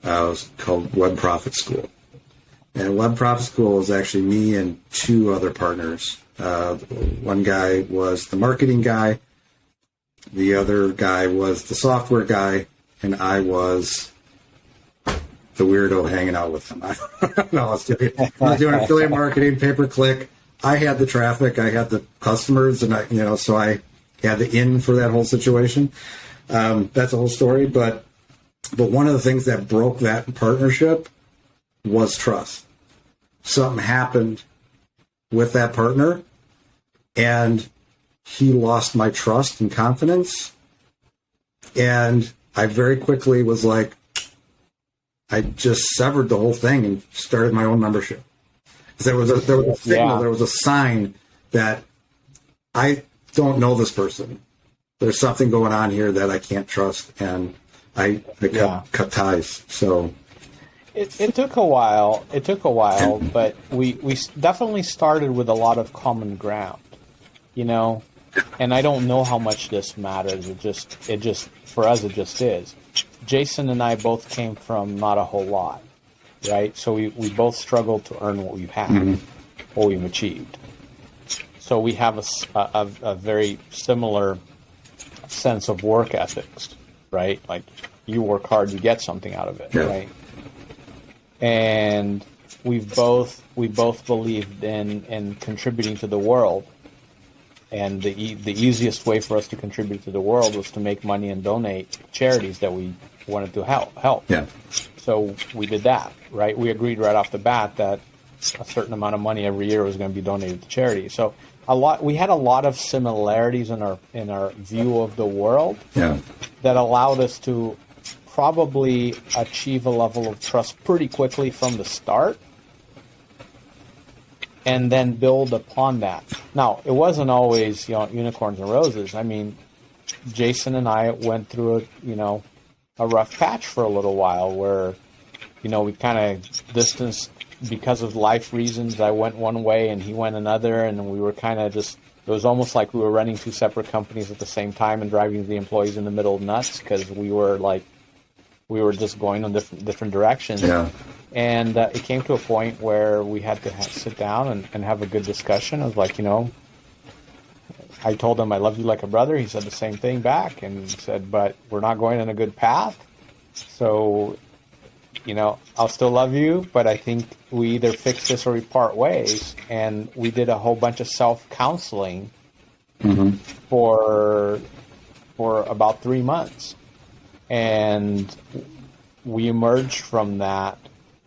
was called Web Profit School, and Web Profit School is actually me and two other partners. One guy was the marketing guy, the other guy was the software guy, and I was the weirdo hanging out with them. No, I was doing affiliate marketing, pay-per-click. I had the traffic, I had the customers, and so I had the in for that whole situation. That's a whole story, but one of the things that broke that partnership was trust. Something happened with that partner, and he lost my trust and confidence, and I very quickly was like, I just severed the whole thing and started my own membership. There was a signal, there was a sign that I don't know this person. There's something going on here that I can't trust, and I cut ties. So it took a while. But we definitely started with a lot of common ground, And I don't know how much this matters. It just for us, it just is. Jason and I both came from not a whole lot, right? So we both struggled to earn what we've had, what we've achieved. So we have a very similar sense of work ethics, right? Like, you work hard, you get something out of it, right? And we both believed in contributing to the world. And the easiest way for us to contribute to the world was to make money and donate charities that we wanted to help. Yeah. So we did that, right? We agreed right off the bat that a certain amount of money every year was going to be donated to charity. So we had a lot of similarities in our view of the world that allowed us to probably achieve a level of trust pretty quickly from the start, and then build upon that. Now, it wasn't always unicorns and roses. I mean, Jason and I went through a rough patch for a little while where, we kind of distanced because of life reasons. I went one way and he went another, and we were kind of just, it was almost like we were running two separate companies at the same time and driving the employees in the middle of nuts because we were just going in different directions. Yeah. And it came to a point where we had to sit down and have a good discussion. I was like, I told him I love you like a brother. He said the same thing back and said, but we're not going on a good path. So, I'll still love you, but I think we either fix this or we part ways. And we did a whole bunch of self-counseling for about 3 months. And we emerged from that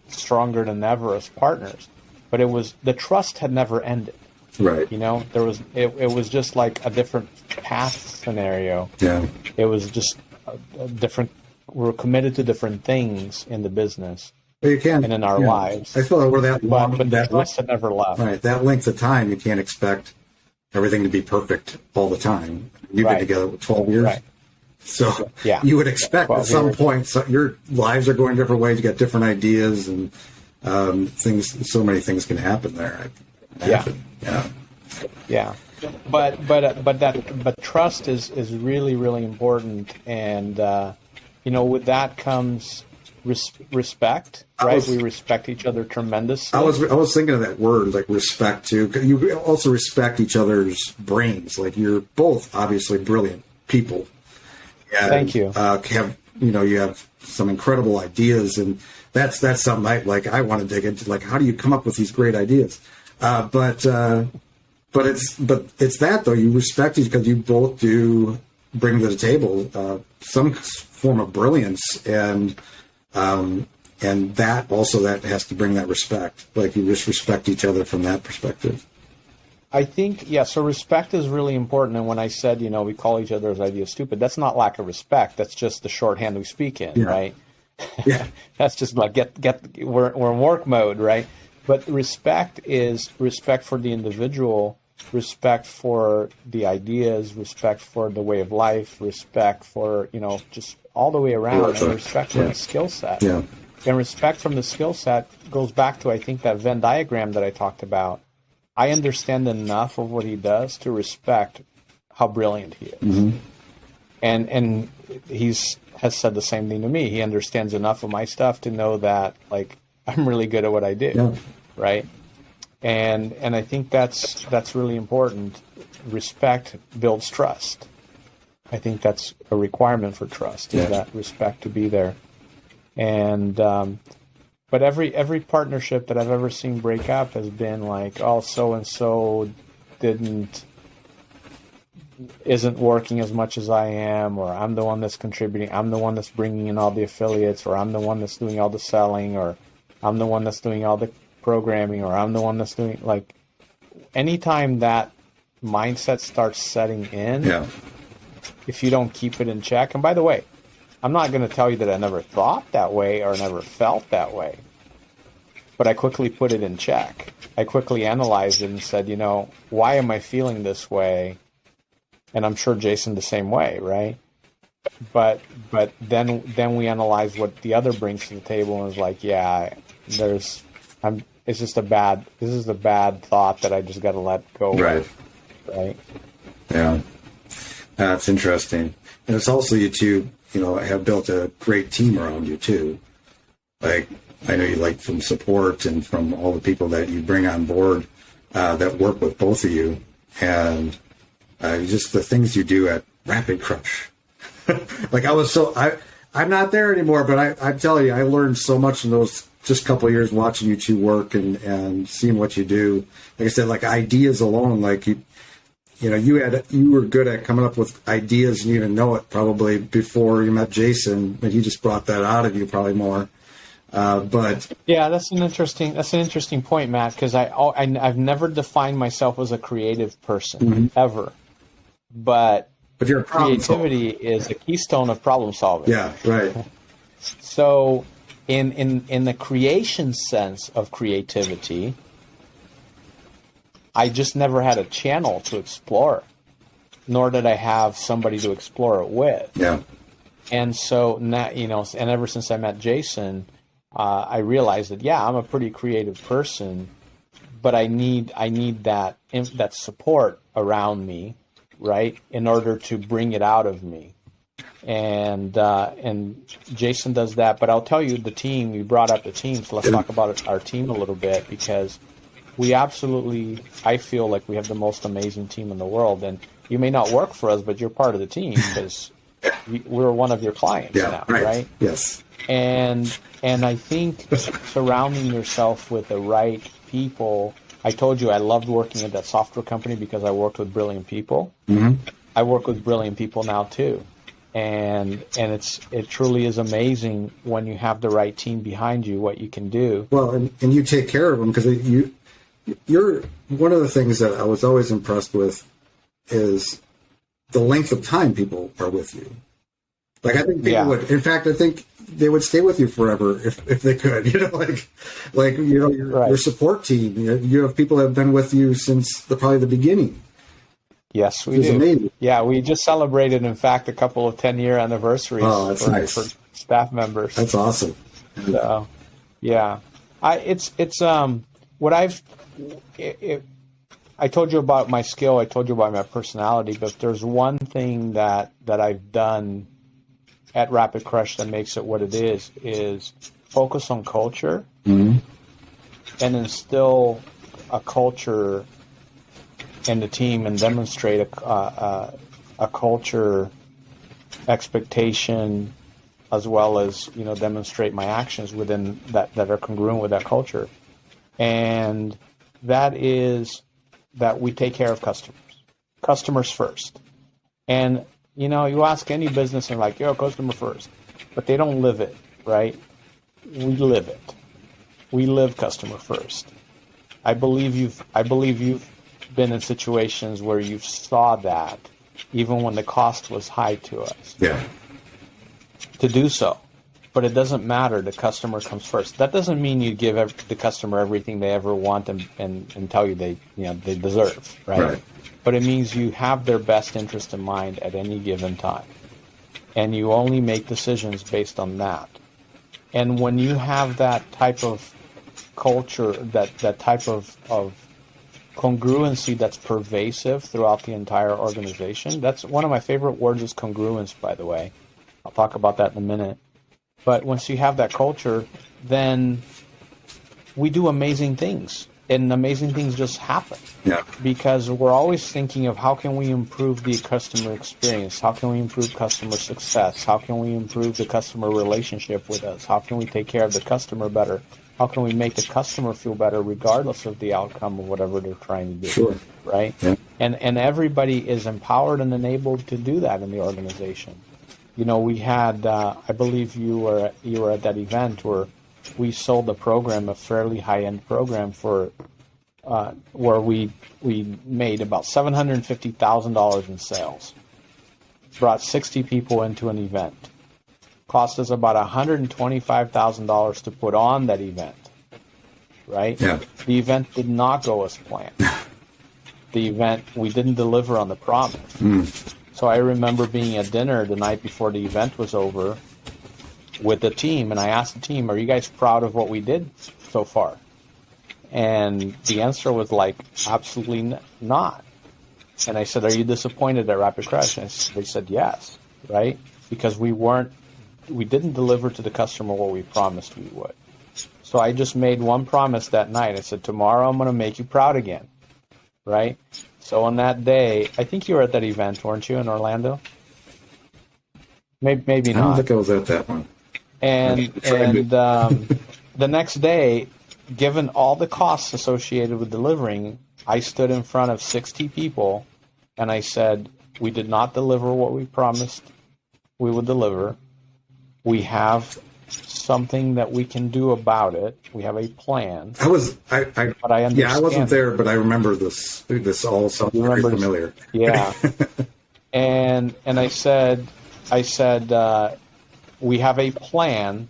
stronger than ever as partners. But the trust had never ended. Right. It was just like a different path scenario. Yeah. It was just a different. We're committed to different things in the business and in our lives. I feel like we're that long, but that trust had never left. Right. That length of time, you can't expect everything to be perfect all the time. You've been together for 12 years. Right. So you would expect at some point, your lives are going different ways. You got different ideas and things. So many things can happen there. Yeah. But trust is really, really important, and with that comes respect, right? We respect each other tremendously. I was thinking of that word, like respect too. You also respect each other's brains. Like you're both obviously brilliant people. And, thank you. You have some incredible ideas, and that's something I want to dig into. Like, how do you come up with these great ideas? But it's that though, you respect each because you both do bring to the table some form of brilliance, and that has to bring that respect. Like you just respect each other from that perspective. I think, so respect is really important. And when I said, we call each other's ideas stupid, that's not lack of respect. That's just the shorthand we speak in, right? Yeah. That's just like we're in work mode, right? But respect is respect for the individual, respect for the ideas, respect for the way of life, respect for, just all the way around, and respect for the skill set. Yeah. And respect from the skill set goes back to, I think, that Venn diagram that I talked about. I understand enough of what he does to respect how brilliant he is. Mm-hmm. And has said the same thing to me. He understands enough of my stuff to know that, like, I'm really good at what I do, right? And I think that's really important. Respect builds trust. I think that's a requirement for trust, is that respect to be there. And but every partnership that I've ever seen break up has been like, oh, so and so isn't working as much as I am, or I'm the one that's contributing, I'm the one that's bringing in all the affiliates, or I'm the one that's doing all the selling, or I'm the one that's doing all the programming, or I'm the one that's doing, like, anytime that mindset starts setting in, if you don't keep it in check, and by the way, I'm not going to tell you that I never thought that way or never felt that way, but I quickly put it in check. I quickly analyzed it and said, why am I feeling this way? And I'm sure Jason the same way, right? But then we analyze what the other brings to the table and is like, this is a bad thought that I just got to let go of, right? Yeah. That's interesting. And it's also you two, have built a great team around you too. Like, I know you like from support and from all the people that you bring on board that work with both of you, and just the things you do at Rapid Crush. Like I'm not there anymore, but I tell you, I learned so much in those just couple of years watching you two work and seeing what you do. Like I said, like ideas alone, like you were good at coming up with ideas and you didn't know it probably before you met Jason, but he just brought that out of you probably more. But yeah, that's an interesting point, Matt, because I've never defined myself as a creative person ever, but you're a creativity is a keystone of problem solving. Yeah, right. So in the creation sense of creativity, I just never had a channel to explore. nor did I have somebody to explore it with. Yeah. And so now, and ever since I met Jason, I realized that, yeah, I'm a pretty creative person, but I need that support around me, right, in order to bring it out of me. And Jason does that. But I'll tell you, the team, you brought up the team, so let's talk about our team a little bit, because we absolutely, I feel like we have the most amazing team in the world. And you may not work for us, but you're part of the team because we're one of your clients now, right? Yes. And I think surrounding yourself with the right people. I told you I loved working at that software company because I worked with brilliant people. Mm-hmm. I work with brilliant people now too. And it truly is amazing when you have the right team behind you, what you can do. Well, and you take care of them, because you're one of the things that I was always impressed with is the length of time people are with you. Like, I think people would, in fact, I think they would stay with you forever if they could, your support team, you have people that have been with you since probably the beginning. Yes, we do. Amazing. Yeah, we just celebrated, in fact, a couple of 10-year anniversaries for staff members. That's awesome. So, yeah, I told you about my skill. I told you about my personality. But there's one thing that I've done at Rapid Crush that makes it what it is focus on culture, mm-hmm. and instill a culture in the team and demonstrate a culture expectation, as well as demonstrate my actions within that are congruent with that culture. And that is that we take care of customers first. And you ask any business and like, customer first, but they don't live it, right? We live it. We live customer first. I believe you've been in situations where you saw that, even when the cost was high to us. Yeah. To do so. But it doesn't matter. The customer comes first. That doesn't mean you give the customer everything they ever want and tell you they deserve, right? But it means you have their best interest in mind at any given time. And you only make decisions based on that. And when you have that type of culture, that type of congruency that's pervasive throughout the entire organization. That's one of my favorite words is congruence, by the way. I'll talk about that in a minute. But once you have that culture, then we do amazing things. And amazing things just happen. Yeah. Because we're always thinking of how can we improve the customer experience? How can we improve customer success? How can we improve the customer relationship with us? How can we take care of the customer better? How can we make the customer feel better regardless of the outcome of whatever they're trying to do? Sure. Right? Yeah. And everybody is empowered and enabled to do that in the organization. We had, I believe you were at that event where we sold a program, a fairly high-end program for where we made about $750,000 in sales. Brought 60 people into an event. Cost us about $125,000 to put on that event, right? Yeah. The event did not go as planned. We didn't deliver on the promise. So I remember being at dinner the night before the event was over with the team, and I asked the team, are you guys proud of what we did so far? And the answer was like, absolutely not. And I said, are you disappointed at Rapid Crush? And they said yes, right? Because we didn't deliver to the customer what we promised we would. So I just made one promise that night. I said, tomorrow I'm going to make you proud again, right? So on that day, I think you were at that event, weren't you, in Orlando? Maybe not. I don't think I was at that one. And the next day, given all the costs associated with delivering, I stood in front of 60 people and I said, we did not deliver what we promised we would deliver. We have something that we can do about it. We have a plan. But I understand. Yeah, I wasn't there, but I remember this. This all sounds very familiar. Yeah. and I said, we have a plan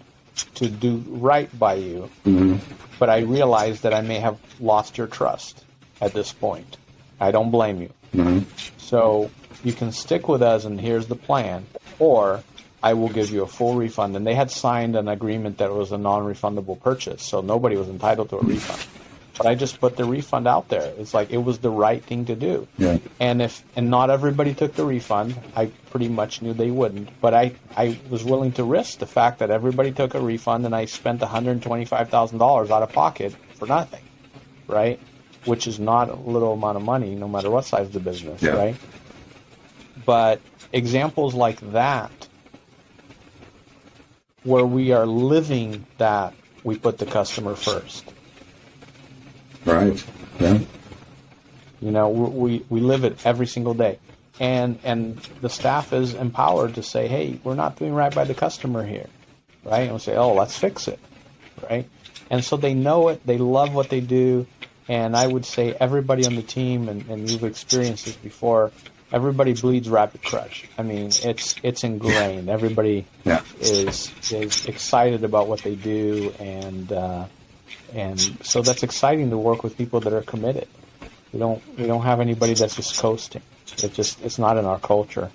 to do right by you, but I realize that I may have lost your trust at this point. I don't blame you. So you can stick with us and here's the plan, or I will give you a full refund. And they had signed an agreement that was a non-refundable purchase, so nobody was entitled to a refund. But I just put the refund out there. It's like it was the right thing to do. Yeah. And not everybody took the refund. I pretty much knew they wouldn't. But I was willing to risk the fact that everybody took a refund, and I spent $125,000 out of pocket for nothing, right? Which is not a little amount of money, no matter what size of the business, right? But examples like that, where we are living that we put the customer first. Right. Yeah. You know, we live it every single day. And the staff is empowered to say, hey, we're not doing right by the customer here, right? And we'll say, oh, let's fix it, right? And so they know it, they love what they do, and I would say everybody on the team, and you've experienced this before, everybody bleeds Rapid Crush. I mean, it's ingrained. Everybody is excited about what they do, and so that's exciting to work with people that are committed. We don't have anybody that's just coasting. It's not in our culture.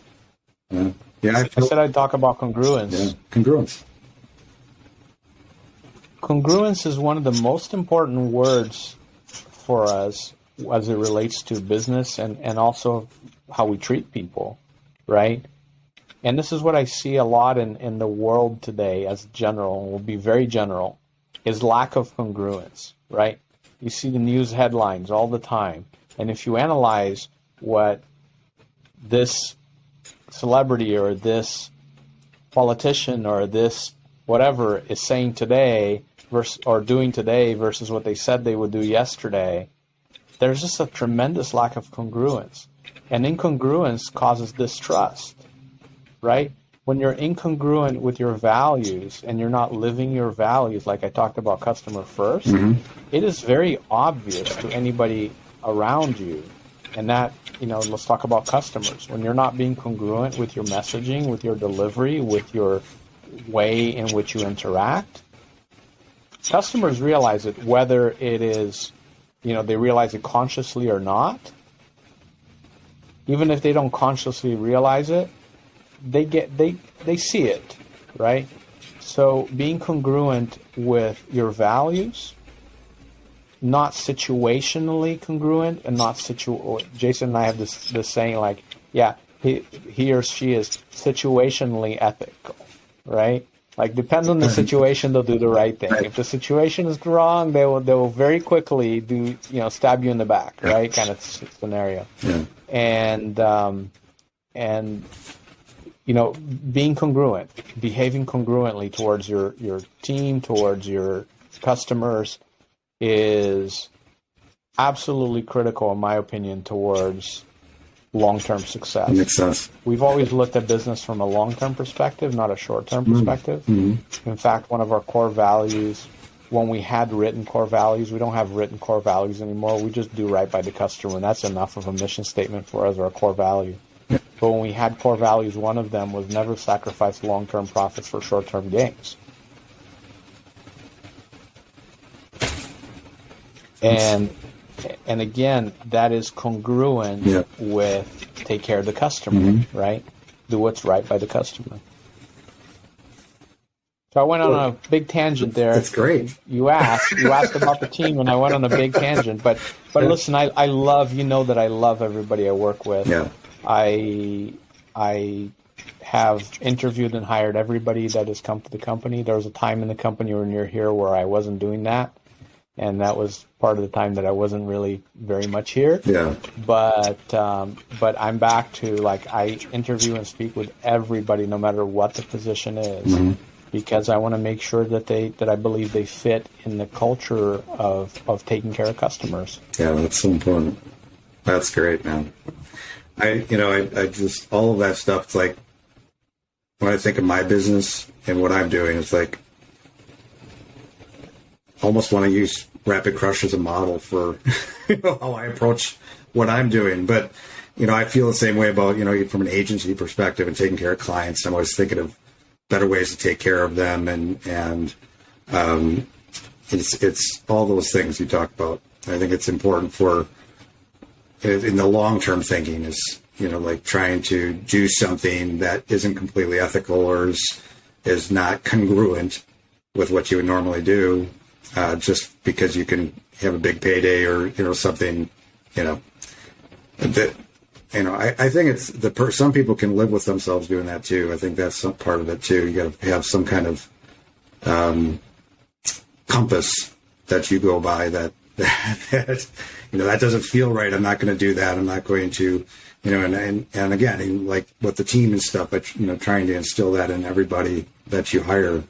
Yeah. I said I'd talk about congruence. Yeah. Congruence. Congruence is one of the most important words for us as it relates to business and also how we treat people, right? And this is what I see a lot in the world today as general, and will be very general, is lack of congruence, right? You see the news headlines all the time. And if you analyze what this celebrity or this politician or this whatever is saying today or doing today versus what they said they would do yesterday, there's just a tremendous lack of congruence. And incongruence causes distrust, right? When you're incongruent with your values and you're not living your values, like I talked about customer first, it is very obvious to anybody around you. And that, let's talk about customers. When you're not being congruent with your messaging, with your delivery, with your way in which you interact, customers realize it, whether it is, they realize it consciously or not. Even if they don't consciously realize it, they see it, right? So being congruent with your values, not situationally congruent, and not Jason and I have this saying, like, he or she is situationally ethical, right? Like, depends on the situation, they'll do the right thing. If the situation is wrong, they will very quickly stab you in the back, right? Kind of scenario. Yeah. And being congruent, behaving congruently towards your team, towards your customers, is absolutely critical, in my opinion, towards long-term success. That makes sense. We've always looked at business from a long-term perspective, not a short-term perspective. In fact, one of our core values, when we had written core values, we don't have written core values anymore. We just do right by the customer, and that's enough of a mission statement for us, or a core value. But when we had core values, one of them was never sacrifice long-term profits for short-term gains. And again, that is congruent with take care of the customer, right? Do what's right by the customer. So I went on a big tangent there. That's great. You asked about the team, and I went on a big tangent. But listen, I love, that I love everybody I work with. Yeah. I have interviewed and hired everybody that has come to the company. There was a time in the company when you're here where I wasn't doing that. And that was part of the time that I wasn't really very much here. Yeah. But I'm back to, like, I interview and speak with everybody, no matter what the position is, because I want to make sure that I believe they fit in the culture of taking care of customers. Yeah, that's so important. That's great, man. I just, all of that stuff, it's like, when I think of my business and what I'm doing, it's like, almost want to use Rapid Crush as a model for how I approach what I'm doing. But, I feel the same way about, from an agency perspective and taking care of clients. I'm always thinking of better ways to take care of them. And it's all those things you talked about. I think it's important for, in the long-term thinking is, like trying to do something that isn't completely ethical or is not congruent with what you would normally do, just because you can have a big payday or, something, that, I think it's some people can live with themselves doing that too. I think that's some part of it too. You got to have some kind of compass that you go by that that doesn't feel right. I'm not going to do that. I'm not going to, and again, like with the team and stuff, but, trying to instill that in everybody that you hire,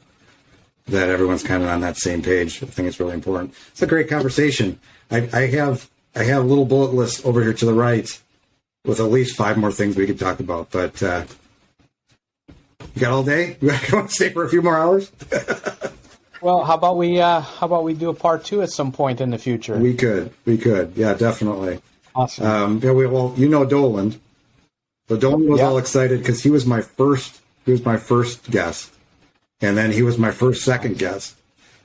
that everyone's kind of on that same page. I think it's really important. It's a great conversation. I have a little bullet list over here to the right with at least 5 more things we could talk about, but you got all day? You want to stay for a few more hours? Well, how about we do a part 2 at some point in the future? We could. Yeah, definitely. Awesome. Dolan. So Dolan was all excited because he was my first guest. And then he was my first second guest.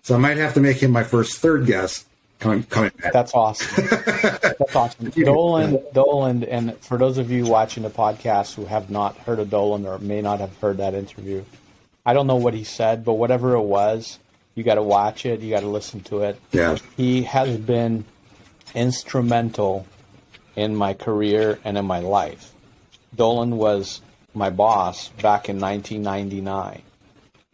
So I might have to make him my first third guest coming back. That's awesome. That's awesome. Dolan, and for those of you watching the podcast who have not heard of Dolan or may not have heard that interview, I don't know what he said, but whatever it was, you got to watch it. You got to listen to it. Yeah. He has been instrumental in my career and in my life. Dolan was my boss back in 1999.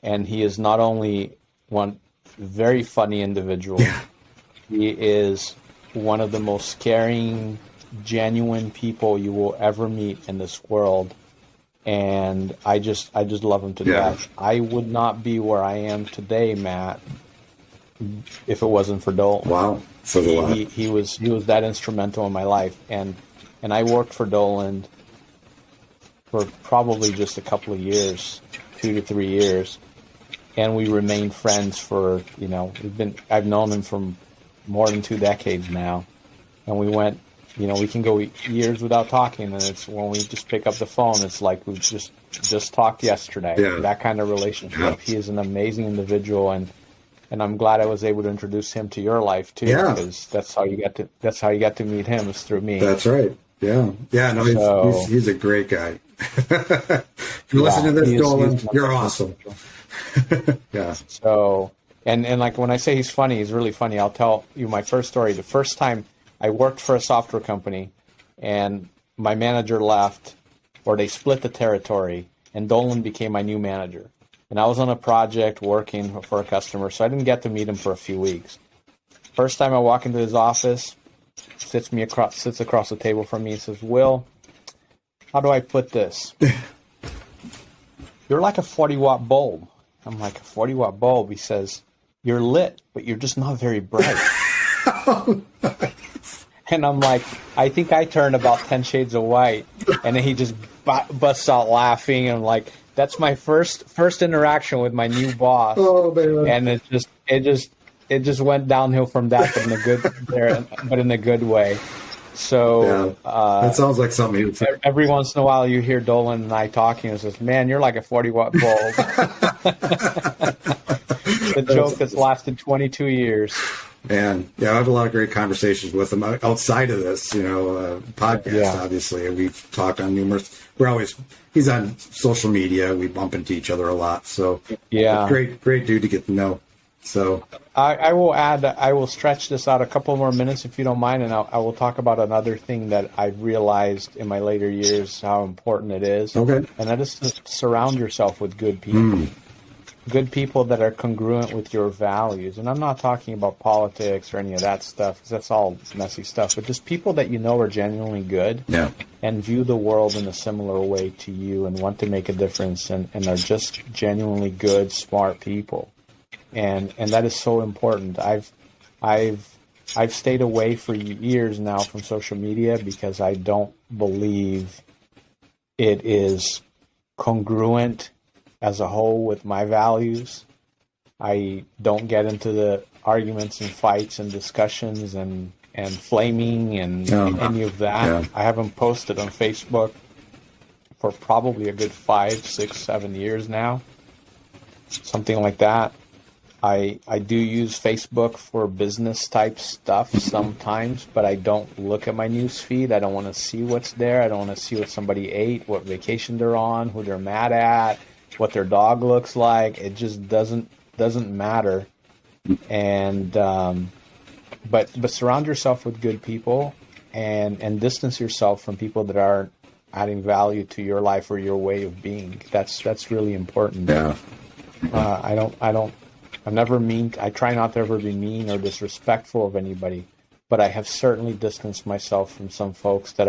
And he is not only one very funny individual, he is one of the most caring, genuine people you will ever meet in this world. And I just love him to death. I would not be where I am today, Matt, if it wasn't for Dolan. Wow. So he was that instrumental in my life. And I worked for Dolan for probably just a couple of years, 2 to 3 years. And we remained friends for, I've known him for more than 2 decades now. And we went, we can go years without talking. And it's when we just pick up the phone, it's like we just talked yesterday. Yeah. That kind of relationship. Yeah. He is an amazing individual. And I'm glad I was able to introduce him to your life too. Yeah. Because that's how you get to meet him, is through me. That's right. Yeah. Yeah. No, he's a great guy. If you listen to this, Dolan, you're awesome. Yeah. So, and like when I say he's funny, he's really funny. I'll tell you my first story. The first time I worked for a software company and my manager left, or they split the territory, and Dolan became my new manager. And I was on a project working for a customer, so I didn't get to meet him for a few weeks. First time I walk into his office, sits across the table from me and says, "Will, how do I put this? You're like a 40-watt bulb." I'm like, "A 40-watt bulb?" He says, "You're lit, but you're just not very bright." And I'm like, I think I turned about 10 shades of white. And then he just busts out laughing. And I'm like, that's my first interaction with my new boss. Oh, man. And it just went downhill from that, but in a good way. So that sounds like something he would say. Every once in a while, you hear Dolan and I talking, and says, "Man, you're like a 40-watt bulb." The joke that's lasted 22 years. Man, I have a lot of great conversations with him outside of this, podcast. Obviously, we've talked on numerous. He's on social media. We bump into each other a lot. So great dude to get to know. So I will stretch this out a couple more minutes if you don't mind, and I will talk about another thing that I've realized in my later years how important it is. Okay. And that is to surround yourself with good people. Good people that are congruent with your values. And I'm not talking about politics or any of that stuff, because that's all messy stuff, but just people that you know are genuinely good and view the world in a similar way to you and want to make a difference and are just genuinely good, smart people. And that is so important. I've stayed away for years now from social media because I don't believe it is congruent as a whole with my values. I don't get into the arguments and fights and discussions and flaming and any of that. Yeah. I haven't posted on Facebook for probably a good 5, 6, 7 years now. Something like that. I do use Facebook for business type stuff sometimes, but I don't look at my news feed. I don't want to see what's there. I don't want to see what somebody ate, what vacation they're on, who they're mad at, what their dog looks like. It just doesn't matter. And but surround yourself with good people, and distance yourself from people that aren't adding value to your life or your way of being. That's really important. Yeah. I'm never mean. I try not to ever be mean or disrespectful of anybody, but I have certainly distanced myself from some folks that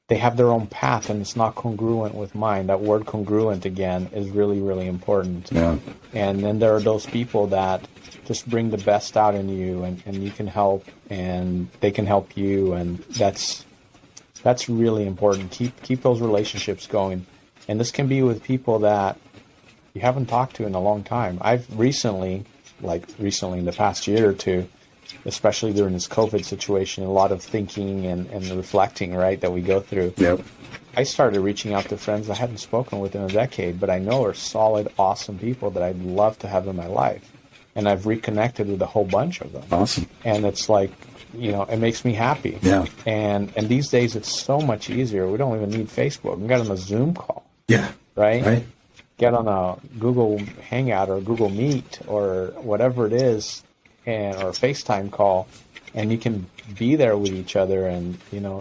they have their own path and it's not congruent with mine. That word congruent again is really, really important. Yeah. And then there are those people that just bring the best out in you, and you can help and they can help you, and that's really important. Keep those relationships going. And this can be with people that you haven't talked to in a long time. I've recently in the past year or two, especially during this COVID situation, a lot of thinking and reflecting, right, that we go through. Yep. I started reaching out to friends I hadn't spoken with in a decade, but I know are solid, awesome people that I'd love to have in my life. And I've reconnected with a whole bunch of them. Awesome. And it's like, it makes me happy. Yeah. And these days it's so much easier. We don't even need Facebook. We can get on a Zoom call. Yeah. Right? Get on a Google Hangout or Google Meet or whatever it is, or a FaceTime call, and you can be there with each other and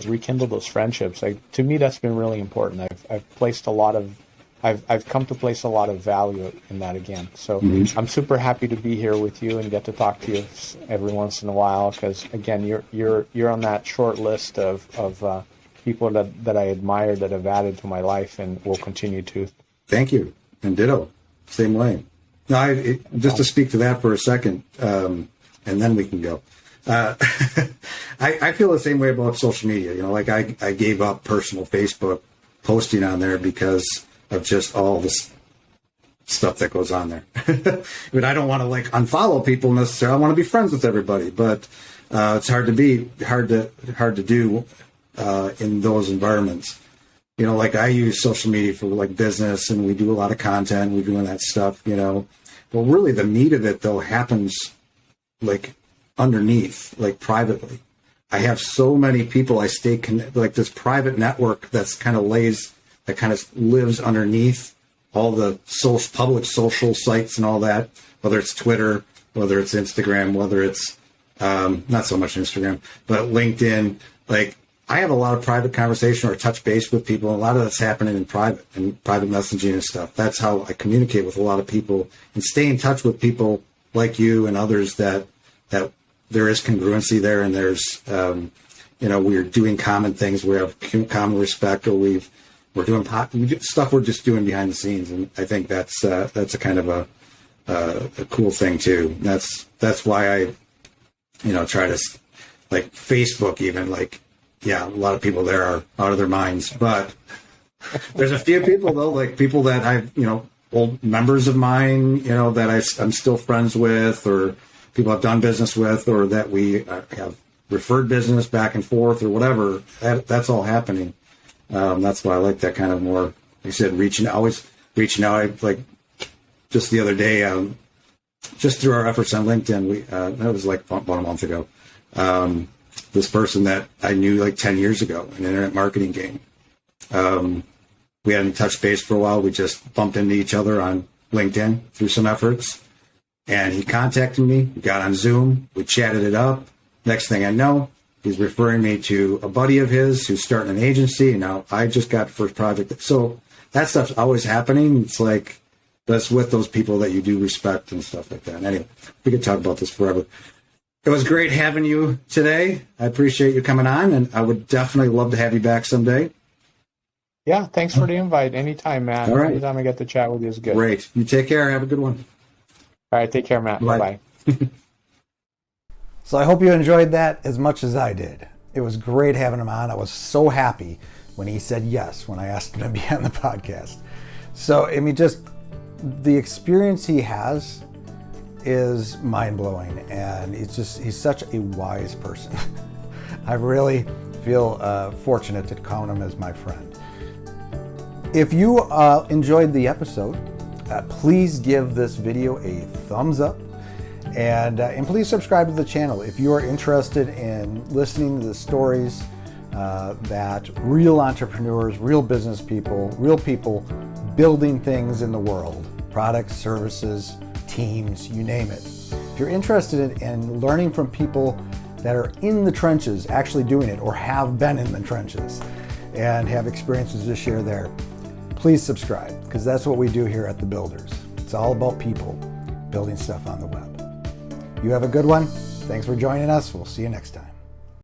rekindle those friendships. To me, that's been really important. I've come to place a lot of value in that again. So I'm super happy to be here with you and get to talk to you every once in a while, because again, you're on that short list of people that I admire, that have added to my life and will continue to. Thank you. And ditto, same way. Now, just to speak to that for a second, and then we can go. I feel the same way about social media. I gave up personal Facebook posting on there because of just all this stuff that goes on there. But I don't want to unfollow people necessarily. I want to be friends with everybody, but it's hard to do in those environments. I use social media for business, and we do a lot of content. We're doing that stuff, But really the meat of it though happens underneath, privately. I have so many people I stay connected, this private network that kind of lives underneath all the public social sites and all that, whether it's Twitter, whether it's Instagram, whether it's not so much Instagram, but LinkedIn. I have a lot of private conversation or touch base with people. A lot of that's happening in private messaging and stuff. That's how I communicate with a lot of people and stay in touch with people like you and others that there is congruency there, and there's, we're doing common things. We have common respect, or we're doing stuff we're just doing behind the scenes. And I think that's a kind of a cool thing too. That's why I, try to Facebook even yeah, a lot of people there are out of their minds, but there's a few people though, people that I've, old members of mine, that I'm still friends with, or people I've done business with, or that we have referred business back and forth or whatever. That's all happening. That's why I like that kind of more, like you said, always reaching out. Just the other day, just through our efforts on LinkedIn, that was about a month ago. This person that I knew 10 years ago, an internet marketing game. We hadn't touched base for a while. We just bumped into each other on LinkedIn through some efforts. And he contacted me. We got on Zoom. We chatted it up. Next thing I know, he's referring me to a buddy of his who's starting an agency. And now I just got first project. So that stuff's always happening. It's that's with those people that you do respect and stuff like that. Anyway, we could talk about this forever. It was great having you today. I appreciate you coming on, and I would definitely love to have you back someday. Yeah, thanks for the invite. Anytime, Matt. All right. Anytime I get to chat with you is good. Great. You take care. Have a good one. All right, take care, Matt. Bye. Bye-bye. So I hope you enjoyed that as much as I did. It was great having him on. I was so happy when he said yes when I asked him to be on the podcast. So, just the experience he has is mind-blowing, and he's such a wise person. I really feel fortunate to count him as my friend. If you enjoyed the episode, Please give this video a thumbs up, and please subscribe to the channel if you are interested in listening to the stories that real entrepreneurs, real business people, real people building things in the world, products, services, teams, you name it. If you're interested in learning from people that are in the trenches, actually doing it, or have been in the trenches and have experiences to share there, please subscribe, because that's what we do here at The Builders. It's all about people building stuff on the web. You have a good one. Thanks for joining us. We'll see you next time.